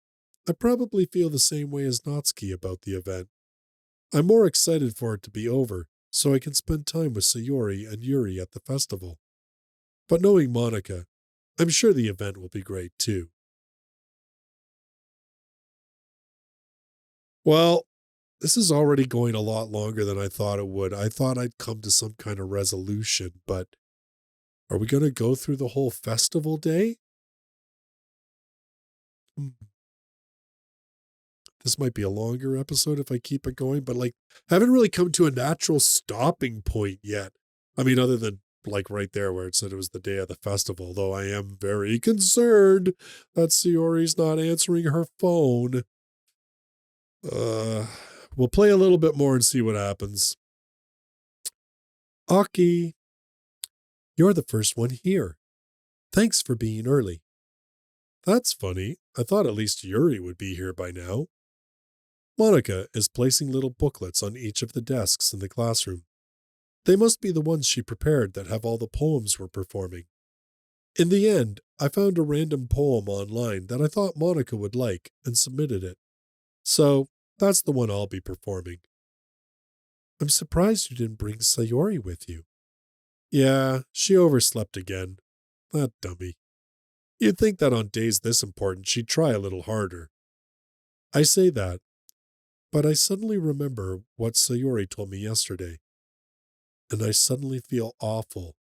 I probably feel the same way as Natsuki about the event. I'm more excited for it to be over, so I can spend time with Sayori and Yuri at the festival. But knowing Monica, I'm sure the event will be great too. Well, this is already going a lot longer than I thought it would. I thought I'd come to some kind of resolution, but are we going to go through the whole festival day? Hmm. This might be a longer episode if I keep it going, but I haven't really come to a natural stopping point yet. I mean, other than right there where it said it was the day of the festival, though I am very concerned that Sayori's not answering her phone. Uh, we'll play a little bit more and see what happens. Aki, you're the first one here. Thanks for being early. That's funny. I thought at least Yuri would be here by now. Monica is placing little booklets on each of the desks in the classroom. They must be the ones she prepared that have all the poems we're performing. In the end, I found a random poem online that I thought Monica would like and submitted it. So, that's the one I'll be performing. I'm surprised you didn't bring Sayori with you. Yeah, she overslept again. That dummy. You'd think that on days this important she'd try a little harder. I say that, but I suddenly remember what Sayori told me yesterday, and I suddenly feel awful,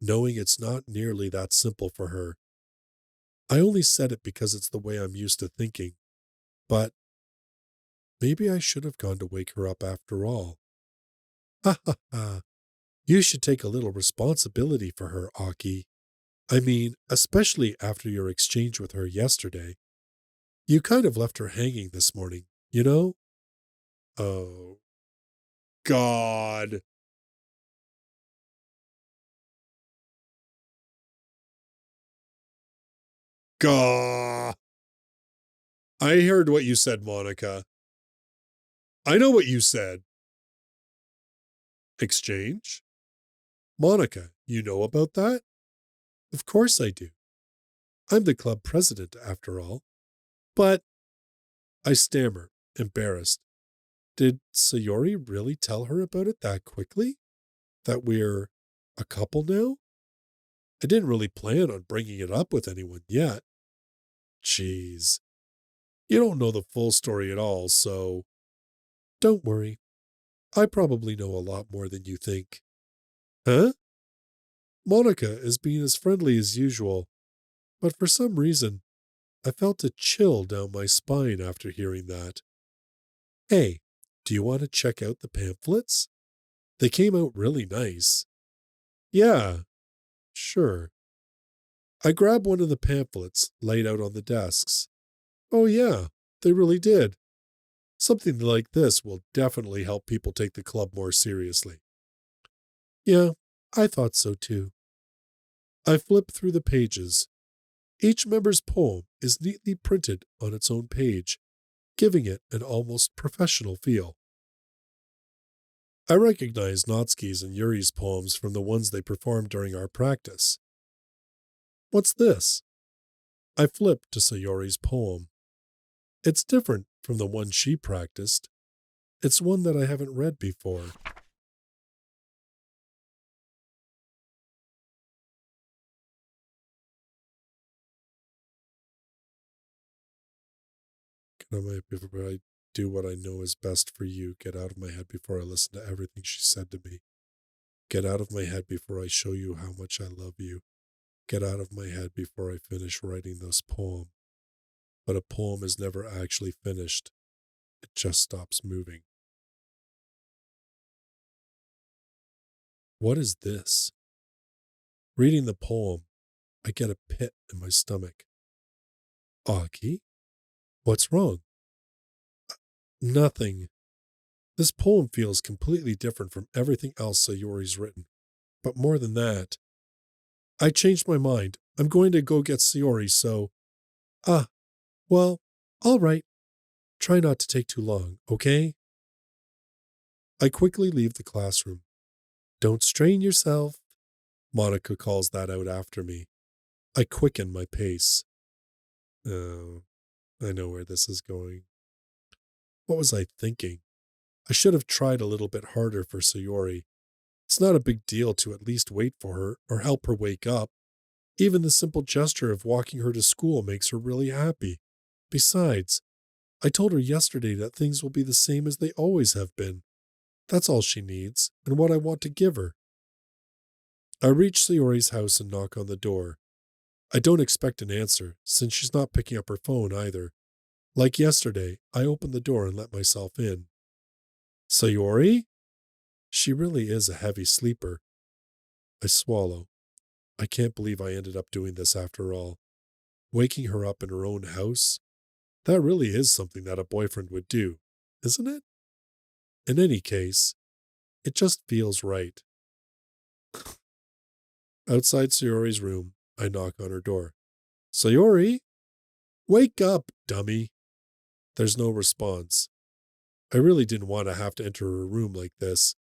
knowing it's not nearly that simple for her. I only said it because it's the way I'm used to thinking, but maybe I should have gone to wake her up after all. Ha ha ha. You should take a little responsibility for her, Aki. I mean, especially after your exchange with her yesterday. You kind of left her hanging this morning, you know? Oh, God. Gah. I heard what you said, Monica. I know what you said. Exchange? Monica, you know about that? Of course I do. I'm the club president, after all. But I stammer, embarrassed. Did Sayori really tell her about it that quickly? That we're a couple now? I didn't really plan on bringing it up with anyone yet. Jeez. You don't know the full story at all, so don't worry. I probably know a lot more than you think. Huh? Monica is being as friendly as usual, but for some reason, I felt a chill down my spine after hearing that. Hey, do you want to check out the pamphlets? They came out really nice. Yeah, sure. I grabbed one of the pamphlets laid out on the desks. Oh yeah, they really did. Something like this will definitely help people take the club more seriously. Yeah, I thought so too. I flipped through the pages. Each member's poem is neatly printed on its own page, giving it an almost professional feel. I recognized Natsuki's and Yuri's poems from the ones they performed during our practice. What's this? I flipped to Sayori's poem. It's different from the one she practiced. It's one that I haven't read before. Before I do what I know is best for you, get out of my head before I listen to everything she said to me. Get out of my head before I show you how much I love you. Get out of my head before I finish writing this poem. But a poem is never actually finished. It just stops moving. What is this? Reading the poem, I get a pit in my stomach. Aki? What's wrong? Nothing. This poem feels completely different from everything else Sayori's written. But more than that, I changed my mind. I'm going to go get Sayori, so... well, all right. Try not to take too long, okay? I quickly leave the classroom. Don't strain yourself. Monica calls that out after me. I quicken my pace. Oh, I know where this is going. What was I thinking? I should have tried a little bit harder for Sayori. It's not a big deal to at least wait for her or help her wake up. Even the simple gesture of walking her to school makes her really happy. Besides, I told her yesterday that things will be the same as they always have been. That's all she needs, and what I want to give her. I reach Sayori's house and knock on the door. I don't expect an answer, since she's not picking up her phone either. Like yesterday, I open the door and let myself in. Sayori? She really is a heavy sleeper. I swallow. I can't believe I ended up doing this after all. Waking her up in her own house? That really is something that a boyfriend would do, isn't it? In any case, it just feels right. Outside Sayori's room, I knock on her door. Sayori? Wake up, dummy. There's no response. I really didn't want to have to enter her room like this.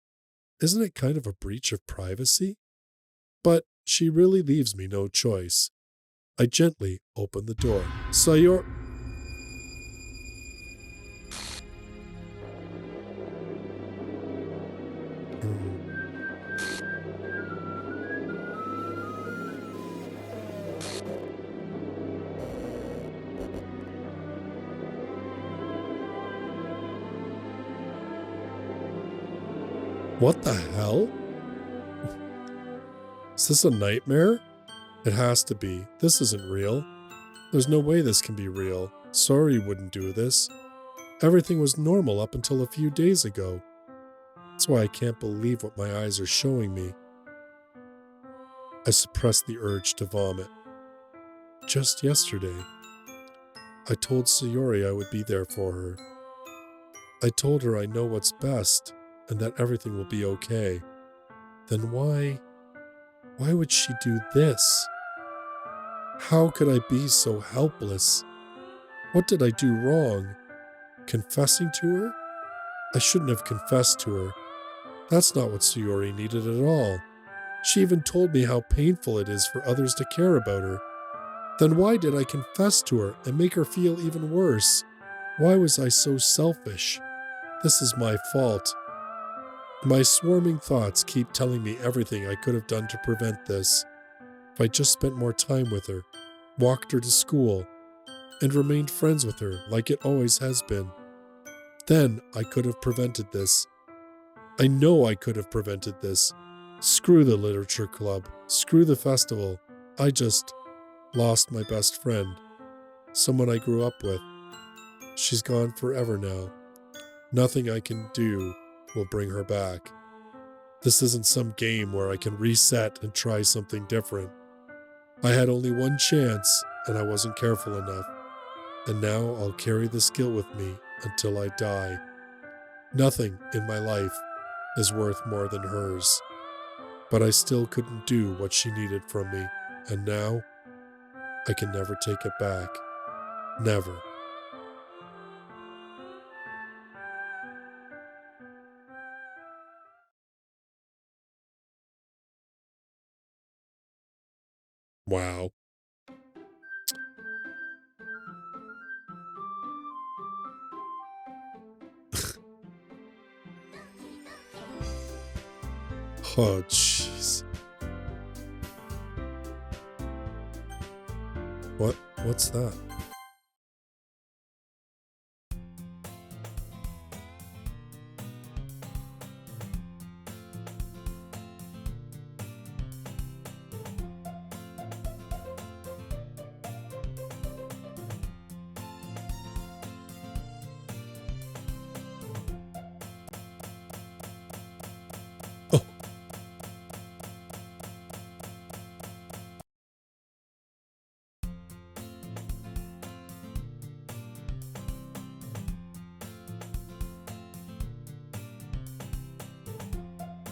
Isn't it kind of a breach of privacy? But she really leaves me no choice. I gently open the door. Sayori... What the hell? Is this a nightmare? It has to be. This isn't real. There's no way this can be real. Sayori wouldn't do this. Everything was normal up until a few days ago. That's why I can't believe what my eyes are showing me. I suppress the urge to vomit. Just yesterday, I told Sayori I would be there for her. I told her I know what's best and that everything will be okay. Then why would she do this? How could I be so helpless? What did I do wrong? Confessing to her? I shouldn't have confessed to her. That's not what Sayori needed at all. She even told me how painful it is for others to care about her. Then why did I confess to her and make her feel even worse? Why was I so selfish? This is my fault. My swarming thoughts keep telling me everything I could have done to prevent this. If I just spent more time with her, walked her to school, and remained friends with her like it always has been, then I could have prevented this. I know I could have prevented this. Screw the literature club. Screw the festival. I just lost my best friend. Someone I grew up with. She's gone forever now. Nothing I can do will bring her back. This isn't some game where I can reset and try something different. I had only one chance, and I wasn't careful enough. And now I'll carry this guilt with me until I die. Nothing in my life is worth more than hers. But I still couldn't do what she needed from me. And now, I can never take it back. Never. Wow. Oh, jeez. What's that?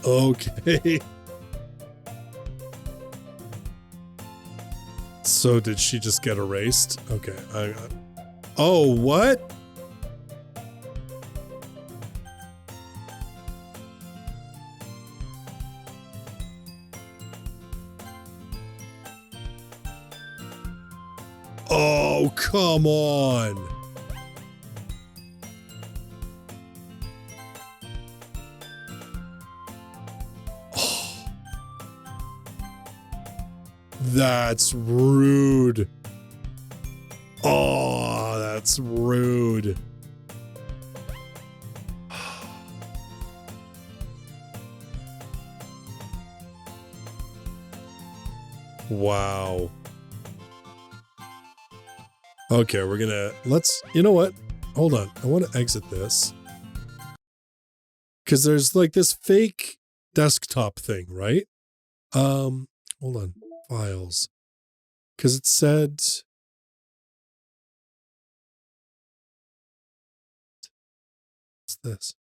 Oh, okay. So did she just get erased? Okay. Oh, what? Oh, come on. Oh, that's rude. Oh, that's rude. Wow. Okay, you know what? Hold on. I want to exit this. Because there's like this fake desktop thing, right? Hold on. Files. Because it said, what's this?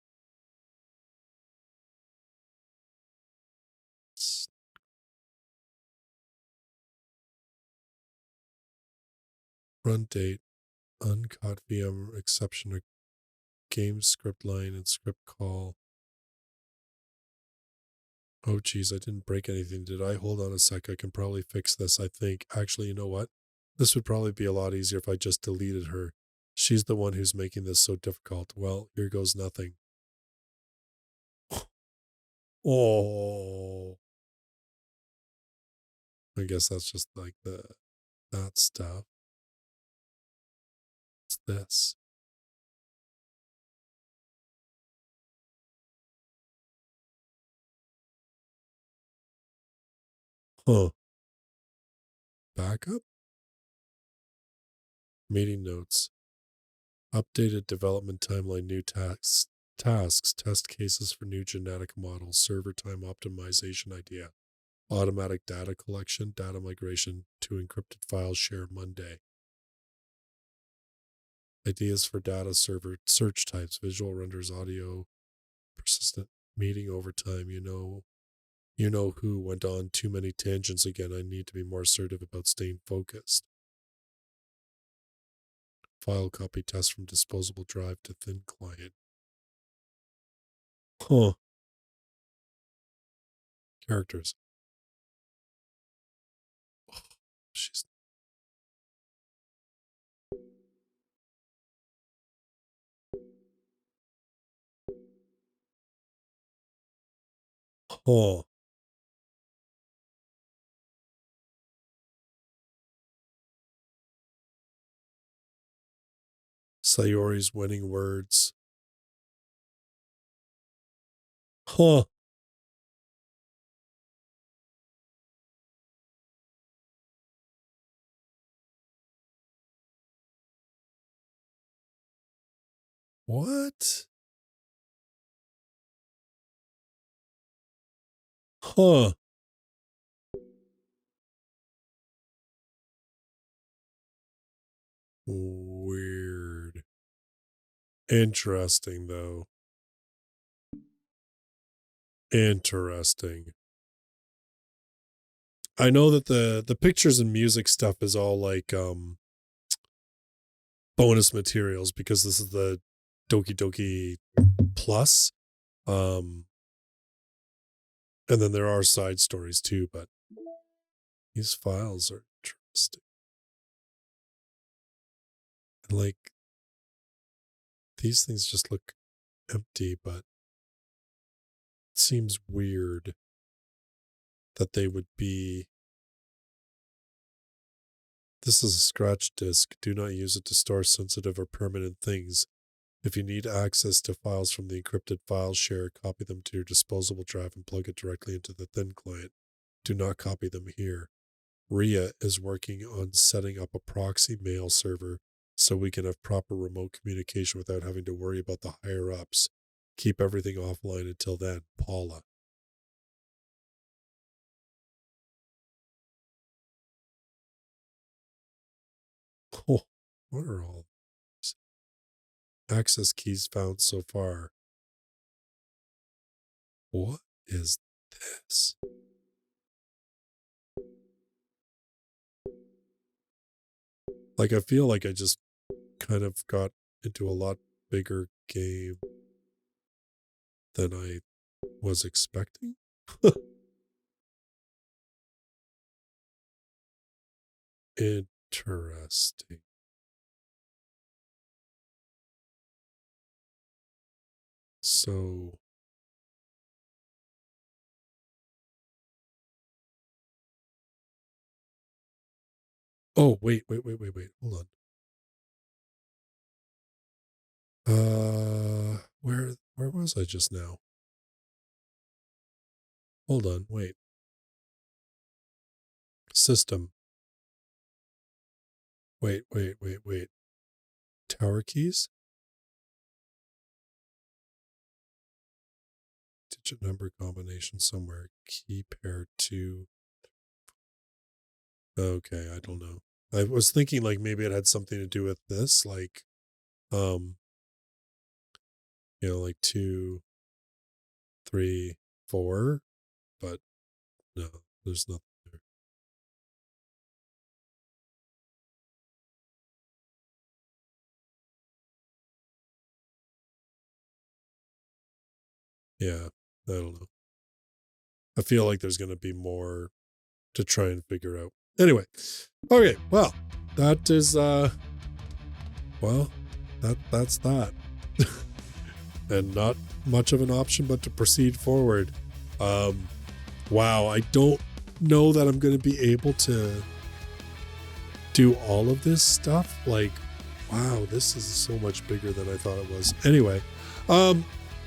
Run date, uncaught VM exception, game script line and script call. Oh, geez, I didn't break anything, did I? Hold on a sec. I can probably fix this, I think. Actually, you know what? This would probably be a lot easier if I just deleted her. She's the one who's making this so difficult. Well, here goes nothing. Oh, I guess that's just like that stuff. It's this. Huh. Backup? Meeting notes. Updated development timeline, new tasks, test cases for new genetic models, server time optimization idea, automatic data collection, data migration to encrypted files, share Monday. Ideas for data server, search types, visual renders, audio, persistent meeting over time. You know who went on too many tangents again. I need to be more assertive about staying focused. File copy test from disposable drive to thin client. Huh. Characters. Oh, she's. Huh. Sayori's winning words. Huh. What? Huh. Weird. Interesting, though. Interesting. I know that the pictures and music stuff is all like bonus materials because this is the Doki Doki Plus. And then there are side stories too, but these files are interesting. And like these things just look empty, but it seems weird that they would be. This is a scratch disk. Do not use it to store sensitive or permanent things. If you need access to files from the encrypted file share, copy them to your disposable drive and plug it directly into the thin client. Do not copy them here. Ria is working on setting up a proxy mail server so we can have proper remote communication without having to worry about the higher-ups. Keep everything offline until then. Paula. Oh, what are all these? Access keys found so far. What is this? Like, I feel like I just kind of got into a lot bigger game than I was expecting. Interesting. So, oh, wait. Hold on. Where was I just now? Hold on, wait. System. Wait. Tower keys? Digit number combination somewhere. Key pair 2. Okay, I don't know. I was thinking like maybe it had something to do with this, like, like 2, 3, 4, but no, there's nothing there. Yeah, I don't know. I feel like there's going to be more to try and figure out. Anyway, okay, well, that is, that's that. And not much of an option but to proceed forward. Wow, I don't know that I'm going to be able to do all of this stuff. Like, wow, this is so much bigger than I thought it was. Anyway,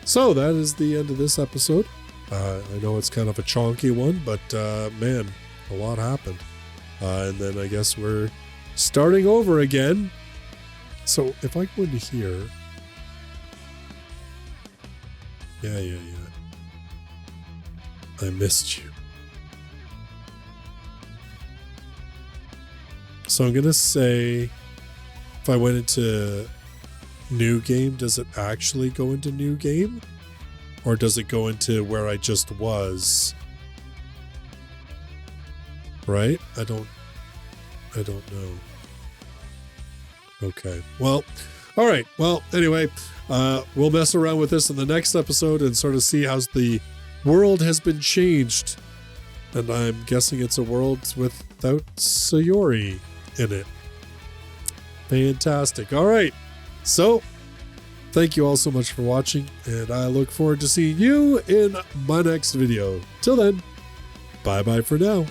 so that is the end of this episode. I know it's kind of a chonky one, but man, a lot happened. And then I guess we're starting over again. So if I go into here, yeah. I missed you. So I'm going to say, if I went into new game, does it actually go into new game? Or does it go into where I just was? Right? I don't know. Okay. Well, all right. Well, anyway, we'll mess around with this in the next episode and sort of see how the world has been changed. And I'm guessing it's a world without Sayori in it. Fantastic. All right. So, thank you all so much for watching, and I look forward to seeing you in my next video. Till then, bye-bye for now.